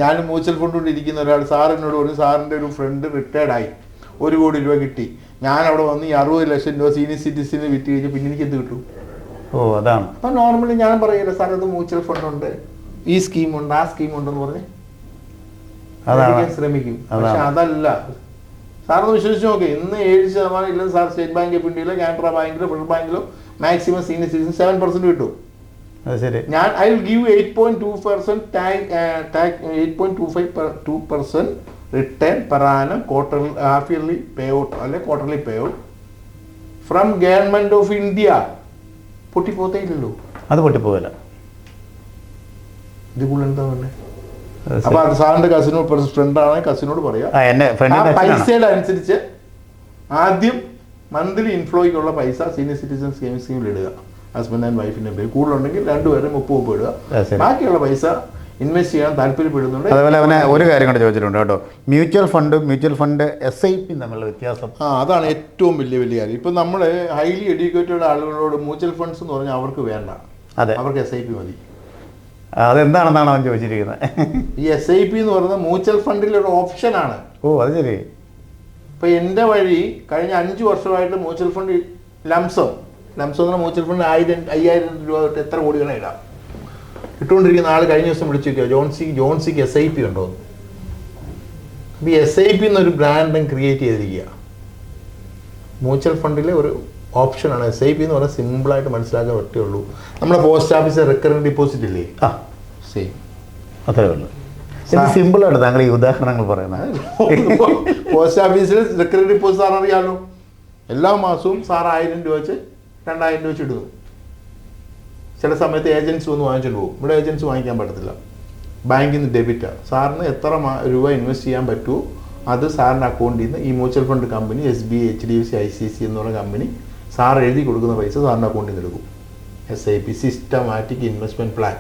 ഞാൻ മ്യൂച്വൽ ഫണ്ട് കൊണ്ട് ഇരിക്കുന്ന ഒരാൾ സാറിനോട് ഒരു സാറിൻ്റെ ഒരു ഫ്രണ്ട് റിട്ടയർഡ് ആയി 1 കോടി രൂപ കിട്ടി. ഞാൻ അവിടെ വന്ന് ഈ 60 ലക്ഷം രൂപ സീനിയർ സിറ്റിസന് വിറ്റ് കഴിഞ്ഞാൽ പിന്നെ എനിക്ക് എന്ത് കിട്ടും? ഓ, അതാണ്. അപ്പം നോർമലി ഞാൻ പറയില്ല സാർ അത് മ്യൂച്വൽ ഫണ്ട് ഉണ്ട്, ഈ സ്കീമുണ്ട്, ആ സ്കീമുണ്ടെന്ന് പറഞ്ഞ് ശ്രമിക്കും. പക്ഷെ അതല്ല. സാറൊന്ന് വിശ്വസിച്ച് നോക്കി, ഇന്ന് 7% ഇല്ലെന്ന് സാർ സ്റ്റേറ്റ് ബാങ്ക് ഓഫ് ഇന്ത്യയിലോ കാനറ ബാങ്കിലോ ഫെഡറൽ ബാങ്കിലോ മാക്സിമം സീനിയർ സിറ്റിസൺ 7% കിട്ടും. ഞാൻ I will give 8.2% 8.25% return per annum quarterly half yearly pay out അല്ലെ quarterly pay out from government of India. പൊട്ടിപ്പോത്തേ ഇല്ലല്ലോ. അത് പൊട്ടിപ്പോവില്ല. ഇത് കൂടുതൽ എന്താ പറഞ്ഞത്? അപ്പൊ അത് സാറിന്റെ കസിനോട് ഫ്രണ്ടാണ്, കസിനോട് പറയാം പൈസയുടെ അനുസരിച്ച് ആദ്യം മന്ത്ലി ഇൻഫ്ലോയ്ക്കുള്ള പൈസ സീനിയർ സിറ്റിസൺ സ്കീമിൽ ഇടുക. ഹസ്ബൻഡ് ആൻഡ് വൈഫിന്റെ പേര് കൂടുതലുണ്ടെങ്കിൽ 2 പേരും 30 ഇടുക. ബാക്കിയുള്ള പൈസ ഇൻവെസ്റ്റ് ചെയ്യാൻ താല്പര്യപ്പെടുന്നുണ്ട്. അതുപോലെ അവനെ ഒരു കാര്യം കൂടെ ചോദിച്ചിട്ടുണ്ട് കേട്ടോ. മ്യൂച്വൽ ഫണ്ട് SIP തമ്മിലുള്ള വ്യത്യാസം. അതാണ് ഏറ്റവും വലിയ കാര്യം. ഇപ്പം നമ്മൾ ഹൈലി എഡ്യൂക്കേറ്റഡ് ആളുകളോട് മ്യൂച്വൽ ഫണ്ട്സ് എന്ന് പറഞ്ഞാൽ അവർക്ക് വേണ്ട. അതെ, അവർക്ക് SIP മതി. അതെന്താണെന്നാണ് അവൻ ചോദിച്ചിരിക്കുന്നത്. ഈ SIP എന്ന് പറയുന്നത് മ്യൂച്വൽ ഫണ്ടിലെ ഒരു ഓപ്ഷനാണ്. ഓ, അത് ശരി. ഇപ്പം എൻ്റെ വഴി കഴിഞ്ഞ 5 വർഷമായിട്ട് മ്യൂച്വൽ ഫണ്ട് ലംസം എന്ന് പറഞ്ഞാൽ മ്യൂച്വൽ ഫണ്ട് 5,000 രൂപ തൊട്ട് എത്ര കോടികളെ ഇടാം. ഇട്ടുകൊണ്ടിരിക്കുന്ന ആൾ കഴിഞ്ഞ ദിവസം വിളിച്ചു നോക്കിയോ, ജോൺസിക്ക് SIP ഉണ്ടോ? ഈ SIP എന്നൊരു ബ്രാൻഡ് ക്രിയേറ്റ് ചെയ്തിരിക്കുക. മ്യൂച്വൽ ഫണ്ടിലെ ഒരു ഓപ്ഷനാണ് SIP എന്ന് പറഞ്ഞാൽ. സിമ്പിളായിട്ട് മനസ്സിലാക്കാൻ പറ്റേ ഉള്ളൂ. നമ്മുടെ പോസ്റ്റ് ഓഫീസിൽ റിക്കറിംഗ് ഡിപ്പോസിറ്റ് ഇല്ലേ, സെയിം അത്രേ ഉള്ളൂ. സിമ്പിളാണ് താങ്കൾ ഈ ഉദാഹരണങ്ങൾ പറയുന്നത്. പോസ്റ്റ് ഓഫീസിൽ റിക്കറിംഗ് ഡിപ്പോസിറ്റ് സാർ അറിയാമല്ലോ. എല്ലാ മാസവും സാർ 1000 രൂപ വെച്ച് 2000 രൂപ വെച്ച് ഇടുന്നു. ചില സമയത്ത് ഏജൻസി ഒന്ന് വാങ്ങിച്ചിട്ട് പോകും. ഇവിടെ ഏജൻസി വാങ്ങിക്കാൻ പറ്റത്തില്ല. ബാങ്കിൽ നിന്ന് ഡെബിറ്റാണ്. സാറിന് എത്ര രൂപ ഇൻവെസ്റ്റ് ചെയ്യാൻ പറ്റുമോ അത് സാറിൻ്റെ അക്കൗണ്ടിൽ നിന്ന് ഈ mutual fund company SBI HDFC ICICI എന്നുള്ള കമ്പനി സാർ എഴുതി കൊടുക്കുന്ന പൈസ സാറിൻ്റെ അക്കൗണ്ടിൽ നിന്ന് എടുക്കും. SIP systematic investment plan.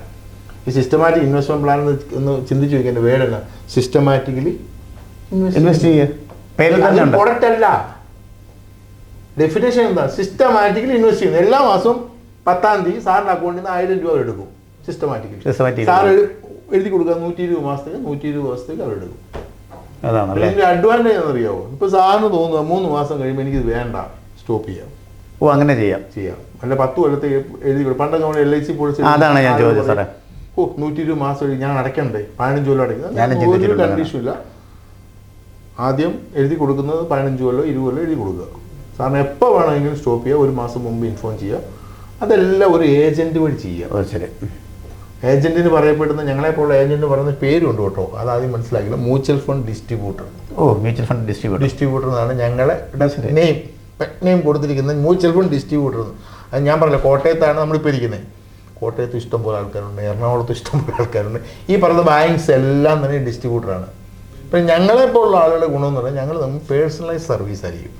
ഈ സിസ്റ്റമാറ്റിക് ഇൻവെസ്റ്റ്മെൻറ്റ് പ്ലാൻ ഒന്ന് ചിന്തിച്ച് വയ്ക്കേണ്ട വേർഡല്ല. സിസ്റ്റമാറ്റിക്കലി ഇൻവെസ്റ്റ് ചെയ്യുക. പ്രൊഡക്റ്റ് അല്ല, ഡെഫിനേഷൻ എന്താ? സിസ്റ്റമാറ്റിക്കലി ഇൻവെസ്റ്റ് ചെയ്യുന്നത്. എല്ലാ മാസവും 10-ാം തീയതി സാറിൻ്റെ അക്കൗണ്ടിൽ നിന്ന് 1000 രൂപ എടുക്കും. സിസ്റ്റമാറ്റിക്കലി സാർ എഴുതി കൊടുക്കുക. 120 മാസത്തേക്ക് 120 ദിവസത്തേക്ക് അവർ എടുക്കും. അതാണല്ലേ ഇതിൻ്റെ അഡ്വാൻറ്റേജ് എന്നറിയാമോ? ഇപ്പോൾ സാറിന് തോന്നുക 3 മാസം കഴിയുമ്പോൾ എനിക്കിത് വേണ്ട, സ്റ്റോപ്പ് ചെയ്യാം. ഓ, അങ്ങനെ ചെയ്യാം. അല്ല 10 കൊല്ലത്തേക്ക് എഴുതി കൊടുക്കും. പണ്ടൊക്കെ നമ്മൾ LIC പോളിസി. അതാണ് ഞാൻ ചോദിച്ചത് സാറേ. 120 മാസം ഞാൻ അടയ്ക്കണ്ടേ, 15 കൊല്ലം അടയ്ക്കുന്നത് ഒരു കണ്ടീഷൻ ഇല്ല. ആദ്യം എഴുതി കൊടുക്കുന്നത് 15 കൊല്ലം 20 കൊല്ലം എഴുതി കൊടുക്കുക. സാറിന് എപ്പോൾ വേണമെങ്കിലും സ്റ്റോപ്പ് ചെയ്യുക. 1 മാസം മുമ്പ് ഇൻഫോം ചെയ്യുക. അതെല്ലാം ഒരു ഏജന്റ് വഴി ചെയ്യുക. ശരി. ഏജന്റിന് പറയപ്പെടുന്ന ഞങ്ങളെപ്പോലുള്ള ഏജന്റ് പറയുന്ന പേരുണ്ട് കേട്ടോ, അതാദ്യം മനസ്സിലാക്കില്ല. Mutual fund distributor. Mutual fund distributor എന്നാണ് ഞങ്ങളെ നെയിം കൊടുത്തിരിക്കുന്നത്. Mutual fund distributor. അത് ഞാൻ പറഞ്ഞില്ല, കോട്ടയത്താണ് നമ്മളിപ്പോൾ ഇരിക്കുന്നത്. കോട്ടയത്ത് ഇഷ്ടംപോലെ ആൾക്കാരുണ്ട്, എറണാകുളത്ത് ഇഷ്ടംപോലെ ആൾക്കാരുണ്ട്. ഈ പറയുന്ന ബാങ്ക്സ് എല്ലാം തന്നെ ഡിസ്ട്രിബ്യൂട്ടറാണ്. ഇപ്പം ഞങ്ങളെപ്പോലുള്ള ആളുകളുടെ ഗുണമെന്ന് പറഞ്ഞാൽ ഞങ്ങൾ നമുക്ക് പേഴ്സണലൈസ് സർവീസ് ആയിരിക്കും.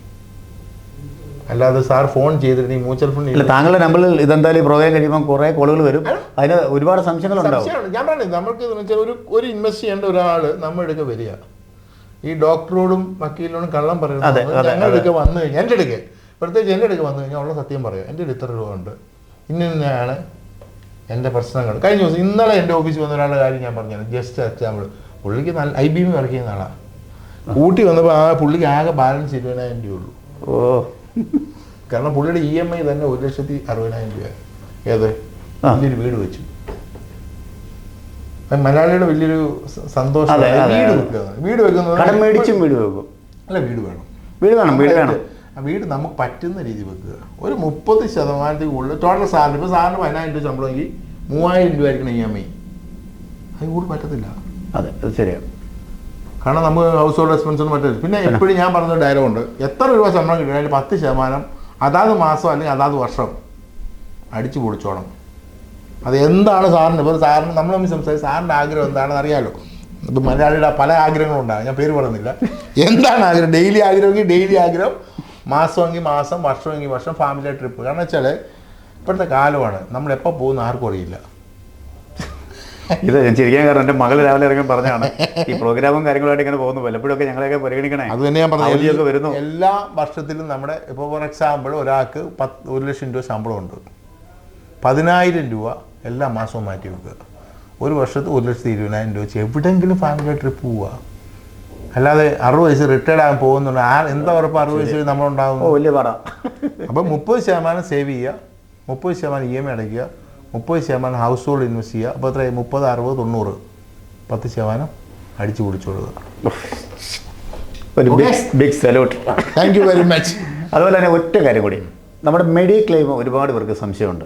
അല്ലാതെ സാർ ഫോൺ ചെയ്തിട്ട് ഈ മ്യൂച്വൽ ഫണ്ട് താങ്കളുടെ നമ്പറിൽ ഇതെന്തായാലും പ്രോഗ്രാം കഴിയുമ്പോൾ കുറേ കോളുകൾ വരും, അതിന് ഒരുപാട് സംശയങ്ങളുണ്ടാവും. ഞാൻ പറഞ്ഞത് നമുക്ക് വെച്ചാൽ ഒരു ഇൻവെസ്റ്റ് ചെയ്യേണ്ട ഒരാൾ നമ്മുടെ അടുക്ക വരിക, ഈ ഡോക്ടറോടും വക്കീലിനോടും കള്ളം പറയുന്നത് ഞങ്ങളുടെ അടുക്ക വന്നു കഴിഞ്ഞാൽ, എൻ്റെ അടുക്ക പ്രത്യേകിച്ച് എൻ്റെ അടുക്ക വന്നു കഴിഞ്ഞാൽ ഉള്ള സത്യം പറയാം. എൻ്റെ അടുത്ത് ഇത്ര രൂപ ഉണ്ട്, ഇന്നയാണ് എൻ്റെ പ്രശ്നങ്ങൾ. കഴിഞ്ഞ ദിവസം ഇന്നലെ എൻ്റെ ഓഫീസിൽ വന്ന ഒരാളുടെ കാര്യം ഞാൻ പറഞ്ഞത്, ജസ്റ്റ് എക്സാമ്പിൾ. പുള്ളിക്ക് നല്ല IBM വർക്ക് ചെയ്യുന്ന ആളാണ്. കൂട്ടി വന്നപ്പോൾ ആ പുള്ളിക്ക് ആകെ ബാലൻസ് 20,000 രൂപയുള്ളൂ. ഓ, കാരണം പുള്ളിയുടെ EMI തന്നെ 1,60,000 രൂപ. ഏത് വലിയൊരു വീട് വെച്ചു. മലയാളിയുടെ വലിയൊരു സന്തോഷം വീട് വെക്കുന്നത്. കടം മേടിച്ചും വീട് വെക്കും. അല്ല, വീട് വേണം. ആ വീട് നമുക്ക് പറ്റുന്ന രീതി വെക്കുക. ഒരു 30% കൂടുതൽ ടോട്ടൽ സാലറി. ഇപ്പോൾ സാറിന് 10,000 രൂപ ശമ്പളമെങ്കിൽ 3,000 രൂപ ആയിരിക്കണം EMI. അത് കൂടുതൽ പറ്റത്തില്ല. അതെ, അത് ശരിയാണ്. കാരണം നമ്മൾ ഹൗസ് ഹോൾഡ് എക്സ്പെൻസ് പറ്റില്ല. പിന്നെ എപ്പോഴും ഞാൻ പറഞ്ഞ ഡയലോഗുണ്ട്, എത്ര രൂപ ശമ്പളം കിട്ടും അതിൽ 10% അതാത് മാസം അല്ലെങ്കിൽ അതാത് വർഷം അടിച്ചു പൊളിച്ചോണം. അത് എന്താണ് സാറിന്, ഇപ്പോൾ സാറിന് നമ്മൾ തമ്മിൽ സംസാരിച്ച് സാറിൻ്റെ ആഗ്രഹം എന്താണെന്ന് അറിയാമല്ലോ. ഇപ്പം മലയാളിയുടെ പല ആഗ്രഹങ്ങളുണ്ടാകും, ഞാൻ പേര് പറയുന്നില്ല. എന്താണ് ആഗ്രഹം? ഡെയിലി ആഗ്രഹമെങ്കിൽ ഡെയിലി ആഗ്രഹം, മാസമെങ്കിൽ മാസം, വർഷമെങ്കിൽ വർഷം, ഫാമിലി ട്രിപ്പ്. കാരണം വെച്ചാൽ ഇപ്പോഴത്തെ കാലമാണ്, നമ്മൾ എപ്പോൾ പോകുന്ന ആർക്കും അറിയില്ല. ഇത് ഞാൻ ചിരിക്കാൻ കാരണം എൻ്റെ മകൾ രാവിലെ ഇറങ്ങി പറഞ്ഞാണ് ഈ പ്രോഗ്രാമും കാര്യങ്ങളായിട്ട് ഇങ്ങനെ പോകുന്നു, വല്ലപ്പോഴൊക്കെ ഞങ്ങളെയൊക്കെ പരിഗണിക്കണേ. അത് തന്നെ ഞാൻ പറഞ്ഞത്. വരുന്നു എല്ലാ വർഷത്തിലും നമ്മുടെ ഇപ്പോൾ ഫോർ എക്സാമ്പിൾ ഒരാൾക്ക് 1,00,000 രൂപ ശമ്പളമുണ്ട്. 10,000 രൂപ എല്ലാ മാസവും മാറ്റി വെക്കുക. ഒരു വർഷത്ത് 1,20,000 രൂപ വെച്ച് എവിടെയെങ്കിലും ഫാമിലി ട്രിപ്പ് പോവുക. അല്ലാതെ 60 വയസ്സ് റിട്ടയർഡ് ആകാൻ പോകുന്നുണ്ട്. എന്താ ഉറപ്പ് 60 വയസ്സ് നമ്മളുണ്ടാകും? വലിയ പറ. അപ്പം 30% സേവ് ചെയ്യുക, 30% EMI അടയ്ക്കുക, 30% ഹൗസ് ഹോൾഡ് ഇൻവെസ്റ്റ് ചെയ്യുക. അപ്പോൾ എത്രയായി? 30, 60, 90, 10% അടിച്ചു പൊളിച്ചോളുക. ഒരു big salute. Thank you very much. അതുപോലെ തന്നെ ഒറ്റ കാര്യം കൂടി, നമ്മുടെ മെഡിക്ലെയിം ഒരുപാട് പേർക്ക് സംശയമുണ്ട്.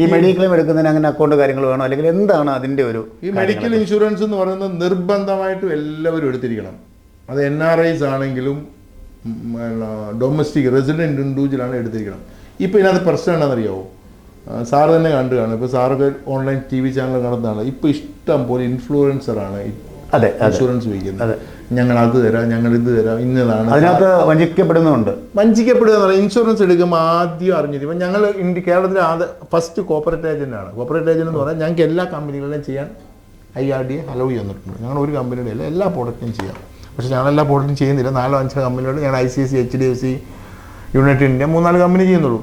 ഈ മെഡിക്ലെയിം എടുക്കുന്നതിന് അങ്ങനെ അക്കൗണ്ട് കാര്യങ്ങൾ വേണോ, അല്ലെങ്കിൽ എന്താണ് അതിൻ്റെ ഒരു? ഈ മെഡിക്കൽ ഇൻഷുറൻസ് എന്ന് പറയുന്നത് നിർബന്ധമായിട്ടും എല്ലാവരും എടുത്തിരിക്കണം. അത് NRIs ആണെങ്കിലും ഡൊമസ്റ്റിക് റെസിഡൻറ്റ് ഇൻഡിവിജ്വലാണ് എടുത്തിരിക്കണം. ഇപ്പോൾ ഇതിനകത്ത് പ്രശ്നം എന്താണെന്നറിയാമോ? സാറ് തന്നെ കണ്ടു കാണും. ഇപ്പോൾ സാറൊക്കെ ഓൺലൈൻ TV ചാനൽ നടന്നതാണ്. ഇപ്പോൾ ഇഷ്ടം പോലെ ഇൻഫ്ലുവൻസറാണ് ഇൻഷുറൻസ് വയ്ക്കുന്നത്. ഞങ്ങൾ അത് തരാം, ഞങ്ങൾ ഇത് തരാം, ഇന്നതാണ്. അതിനകത്ത് വഞ്ചിക്കപ്പെടുന്നുണ്ട്. വഞ്ചിക്കപ്പെടുക എന്ന് പറഞ്ഞാൽ ഇൻഷുറൻസ് എടുക്കുമ്പോൾ ആദ്യം അറിഞ്ഞിരിക്കും. ഞങ്ങൾ കേരളത്തിലെ ഫസ്റ്റ് കോർപ്പറേറ്റ് ഏജൻറ്റാണ്. കോർപ്പറേറ്റ് ഏജൻറ്റ് എന്ന് പറഞ്ഞാൽ ഞങ്ങൾക്ക് എല്ലാ കമ്പനികളിലും ചെയ്യാൻ IRDA അലോ ചെയ്യുന്നിട്ടുണ്ട്. ഞങ്ങൾ ഒരു കമ്പനിയുടെ അല്ല എല്ലാ പ്രോഡക്റ്റും ചെയ്യാം. പക്ഷേ ഞങ്ങളെല്ലാ പ്രോഡക്റ്റും ചെയ്യുന്നില്ല. 4-5 കമ്പനികൾ ഞങ്ങൾ ICICI, HDFC, United India 3-4 company ചെയ്യുന്നുള്ളൂ.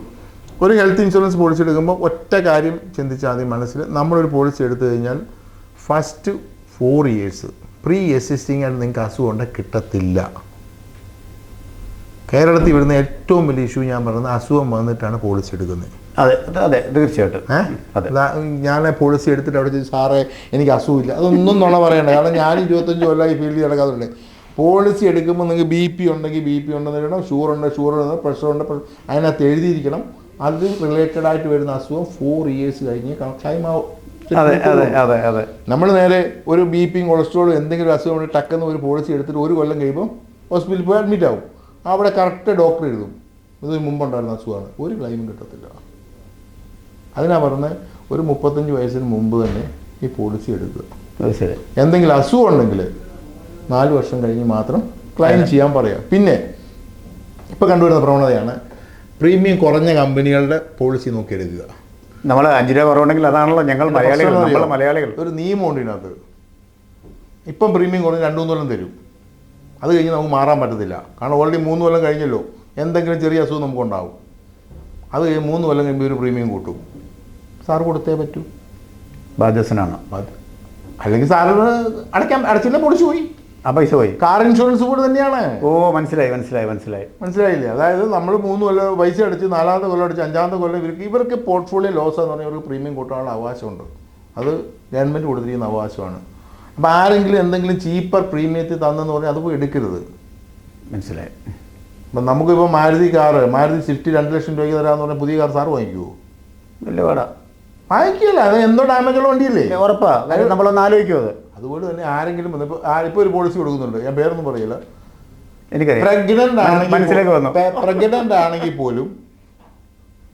ഒരു ഹെൽത്ത് ഇൻഷുറൻസ് പോളിസി എടുക്കുമ്പോൾ ഒറ്റ കാര്യം ചിന്തിച്ചാൽ ആദ്യം മനസ്സിൽ, നമ്മളൊരു പോളിസി എടുത്തു കഴിഞ്ഞാൽ ഫസ്റ്റ് 4 years പ്രീ എക്സിസ്റ്റിംഗ് ആയിട്ട് നിങ്ങൾക്ക് അസുഖം ഉണ്ടെങ്കിൽ കിട്ടത്തില്ല. കേരളത്തിൽ ഇവിടുന്ന് ഏറ്റവും വലിയ ഇഷ്യൂ ഞാൻ പറയുന്നത് അസുഖം വന്നിട്ടാണ് പോളിസി എടുക്കുന്നത്. അതെ അതെ തീർച്ചയായിട്ടും. ഞാൻ പോളിസി എടുത്തിട്ട് അവിടെ ചോദിച്ചു, സാറേ എനിക്ക് അസുഖമില്ല. അതൊന്നും നുണ പറയണ്ട. കാരണം ഞാൻ 25 കൊല്ലമായി ഫീൽഡിൽ നടക്കാറുണ്ട്. പോളിസി എടുക്കുമ്പോൾ നിങ്ങൾക്ക് BP ഉണ്ടെങ്കിൽ BP ഉണ്ടെന്ന് എഴുതണം, ഷുഗർ ഉണ്ട് പ്രഷർ ഉണ്ട്, അതിനകത്ത് എഴുതിയിരിക്കണം. അത് റിലേറ്റഡ് ആയിട്ട് വരുന്ന അസുഖം 4 years കഴിഞ്ഞ് ക്ലൈം ആവും. നമ്മൾ നേരെ ഒരു BP കൊളസ്ട്രോളും എന്തെങ്കിലും അസുഖം ഉണ്ടെങ്കിൽ ടക്കെന്ന് ഒരു പോളിസി എടുത്തിട്ട് 1 കൊല്ലം കഴിയുമ്പോൾ ഹോസ്പിറ്റലിൽ പോയി അഡ്മിറ്റ് ആവും. അവിടെ കറക്റ്റ് ഡോക്ടർ എഴുതും ഇത് മുമ്പുണ്ടായിരുന്ന അസുഖമാണ്, ഒരു ക്ലെയിമും കിട്ടത്തില്ല. അതിനാ പറഞ്ഞത് ഒരു 35 വയസ്സിന് മുമ്പ് തന്നെ ഈ പോളിസി എടുക്കുക. എന്തെങ്കിലും അസുഖം ഉണ്ടെങ്കിൽ 4 വർഷം കഴിഞ്ഞ് മാത്രം ക്ലെയിം ചെയ്യാൻ പറയാം. പിന്നെ ഇപ്പോൾ കണ്ടുവരുന്ന പ്രവണതയാണ് പ്രീമിയം കുറഞ്ഞ കമ്പനികളുടെ പോളിസി നോക്കി എടുക്കുക. നമ്മൾ 5 രൂപ കുറവുണ്ടെങ്കിൽ അതാണല്ലോ ഞങ്ങൾ മലയാളികൾ. ഒരു നിയമമുണ്ട് ഇതിനകത്ത്. ഇപ്പം പ്രീമിയം കുറഞ്ഞ് 2-3 കൊല്ലം തരും. അത് കഴിഞ്ഞ് നമുക്ക് മാറാൻ പറ്റത്തില്ല. കാരണം ഓൾറെഡി 3 കൊല്ലം കഴിഞ്ഞല്ലോ. എന്തെങ്കിലും ചെറിയ അസുഖം നമുക്കുണ്ടാവും. അത് കഴിഞ്ഞ് 3 കൊല്ലം കഴിയുമ്പോൾ ഒരു പ്രീമിയം കൂട്ടും. സാർ കൊടുത്തേ പറ്റൂ. ബാധ്യസ്ഥനാണ്. അല്ലെങ്കിൽ സാറിന് അടച്ചില്ല പോളിസി പോയി, ആ പൈസ പോയി. കാർ ഇൻഷുറൻസ് കൂടെ തന്നെയാണ്. മനസ്സിലായില്ലേ? അതായത് നമ്മൾ 3 കൊല്ലം പൈസ അടിച്ച് 4ാമത്തെ കൊല്ലം അടിച്ച് 5ാമത്തെ കൊല്ലം ഇവർക്ക് പോർട്ട്ഫോളിയോ ലോസ് എന്ന് പറഞ്ഞാൽ ഒരു പ്രീമിയം കൂട്ടാനുള്ള അവകാശമുണ്ട്. അത് ഗവൺമെൻറ് കൊടുത്തിരിക്കുന്ന അവകാശമാണ്. അപ്പോൾ ആരെങ്കിലും എന്തെങ്കിലും ചീപ്പർ പ്രീമിയത്തിൽ തന്നെന്ന് പറഞ്ഞാൽ അത് പോയി എടുക്കരുത്. മനസ്സിലായി. അപ്പം നമുക്കിപ്പോൾ മാരുതി സ്വിഫ്റ്റ് 2 ലക്ഷം രൂപയ്ക്ക് തരാമെന്ന് പറഞ്ഞാൽ പുതിയ കാർ സാറ് വാങ്ങിക്കുമോ? വലിയ പാടാ. വാങ്ങിക്കില്ല. അത് എന്തോ ഡാമേജുള്ള വണ്ടിയല്ലേ? ഉറപ്പാ. നമ്മളൊന്ന് ആലോചിക്കുമോ? അത് അതുപോലെ തന്നെ ആരെങ്കിലും ഇപ്പോൾ ഒരു പോളിസി കൊടുക്കുന്നുണ്ട്, ഞാൻ പേരൊന്നും പറയില്ല. എനിക്കറിയാം. പ്രഗ്നന്റ് ആണെങ്കിൽ പോലും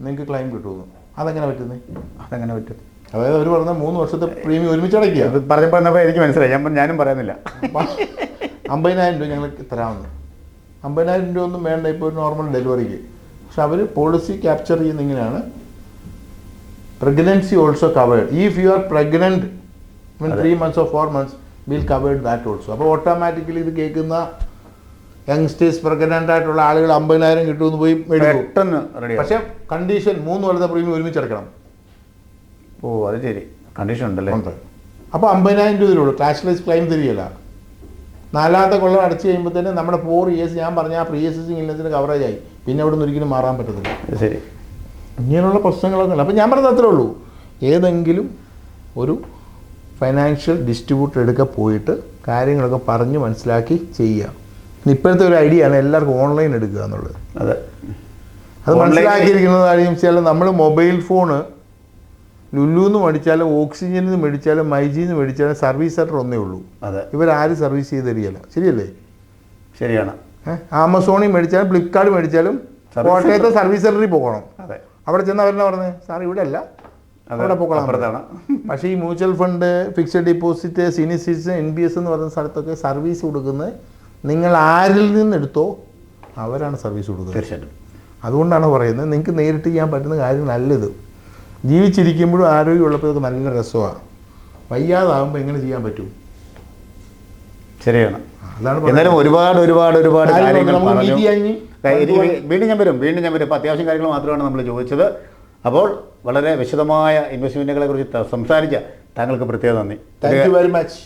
നിങ്ങൾക്ക് ക്ലെയിം കിട്ടുമെന്ന്. അതെങ്ങനെ പറ്റും? അതായത് അവർ പറഞ്ഞ 3 വർഷത്തെ പ്രീമിയം ഒരുമിച്ച് അടയ്ക്കുക. അത് പറഞ്ഞപ്പോൾ എനിക്ക് മനസ്സിലായി, ഞാനും പറയുന്നില്ല. 50,000 രൂപ ഞങ്ങൾ തരാമെന്ന്. 50,000 രൂപ ഒന്നും വേണ്ട ഇപ്പോൾ ഒരു നോർമൽ ഡെലിവറിക്ക്. പക്ഷെ അവർ പോളിസി ക്യാപ്ചർ ചെയ്യുന്ന ഇങ്ങനെയാണ്, pregnancy also covered. If you are pregnant mean 3 months or 4 months will covered that also. അപ്പോൾ ഓട്ടോമാറ്റിക്കലി ഇത് കേൾക്കുന്ന യങ്സ്റ്റേഴ്സ് പ്രഗ്നൻ്റ് ആയിട്ടുള്ള ആളുകൾ 50,000 കിട്ടുമെന്ന് പോയി മേടിക്കും പെട്ടെന്ന് റെഡി. പക്ഷേ കണ്ടീഷൻ 3 കൊല്ലത്തെ പ്രീമിയം ഒരുമിച്ച് അടക്കണം. ഓ അത് ശരി, കണ്ടീഷൻ ഉണ്ടല്ലേ. ഉണ്ട്. അപ്പോൾ 50,000 രൂപ തരുള്ളൂ, ക്യാഷ്ലെസ് ക്ലെയിം തരികയില്ല. 4ാമത്തെ കൊല്ലം അടച്ചു കഴിയുമ്പോൾ തന്നെ നമ്മുടെ 4 years ഞാൻ പറഞ്ഞ ആ പ്രീ എക്സിസ്റ്റിംഗ് ഇല്ലത്തിന് കവറേജ് ആയി. പിന്നെ അവിടെ നിന്ന് ഒരിക്കലും മാറാൻ പറ്റത്തില്ല. ശരി, ഇങ്ങനെയുള്ള പ്രശ്നങ്ങളൊക്കെ ഉണ്ട്. അപ്പോൾ ഞാൻ പറഞ്ഞത് അത്രേ ഉള്ളൂ, ഏതെങ്കിലും ഒരു ഫൈനാൻഷ്യൽ ഡിസ്ട്രിബ്യൂട്ടർ എടുക്കുക, പോയിട്ട് കാര്യങ്ങളൊക്കെ പറഞ്ഞ് മനസ്സിലാക്കി ചെയ്യുക. ഇപ്പോഴത്തെ ഒരു ഐഡിയ ആണ് എല്ലാവർക്കും ഓൺലൈൻ എടുക്കുക എന്നുള്ളത്. അതെ, അത് മനസ്സിലാക്കിയിരിക്കുന്നത് കാര്യം വെച്ചാൽ നമ്മൾ മൊബൈൽ ഫോണ് ലുലുന്ന് മേടിച്ചാലും ഓക്സിജനിൽ നിന്ന് മേടിച്ചാലും മൈജിയിൽ നിന്ന് മേടിച്ചാലും സർവീസ് സെൻറ്റർ ഒന്നേ ഉള്ളൂ. അതെ, ഇവരാരും സർവീസ് ചെയ്ത് തരികയില്ല. ശരിയല്ലേ? ശരിയാണ്. ആമസോണിൽ മേടിച്ചാലും ഫ്ലിപ്കാർട്ട് മേടിച്ചാലും കോട്ടയത്തെ സർവീസ് സെൻറ്ററിൽ പോകണം. അതെ, അവിടെ ചെന്ന് അവരെന്നാ പറഞ്ഞത്, സാർ ഇവിടെ അല്ല, അവിടെ പോകണം. പക്ഷേ ഈ mutual fund, fixed deposit, senior citizen, NPS എന്ന് പറയുന്ന സ്ഥലത്തൊക്കെ സർവീസ് കൊടുക്കുന്നത് നിങ്ങൾ ആരിൽ നിന്നെടുത്തോ അവരാണ് സർവീസ് കൊടുക്കുന്നത്. തീർച്ചയായിട്ടും. അതുകൊണ്ടാണ് പറയുന്നത് നിങ്ങൾക്ക് നേരിട്ട് ചെയ്യാൻ പറ്റുന്ന കാര്യം നല്ലത്. ജീവിച്ചിരിക്കുമ്പോഴും ആരോഗ്യമുള്ളപ്പോഴൊക്കെ നല്ല രസമാണ്. വയ്യാതാകുമ്പോൾ എങ്ങനെ ചെയ്യാൻ പറ്റും? ശരിയാണ്. അതാണ് എന്നാലും ഒരുപാട് കാര്യങ്ങൾ പറഞ്ഞു. വീണ്ടും വീണ്ടും ഞാൻ വരും. ഇപ്പോൾ അത്യാവശ്യം കാര്യങ്ങൾ മാത്രമാണ് നമ്മൾ ചോദിച്ചത്. അപ്പോൾ വളരെ വിശദമായ ഇൻവെസ്റ്റ്മെൻറ്റുകളെ കുറിച്ച് സംസാരിച്ച താങ്കൾക്ക് പ്രത്യേക നന്ദി. Thank you very much.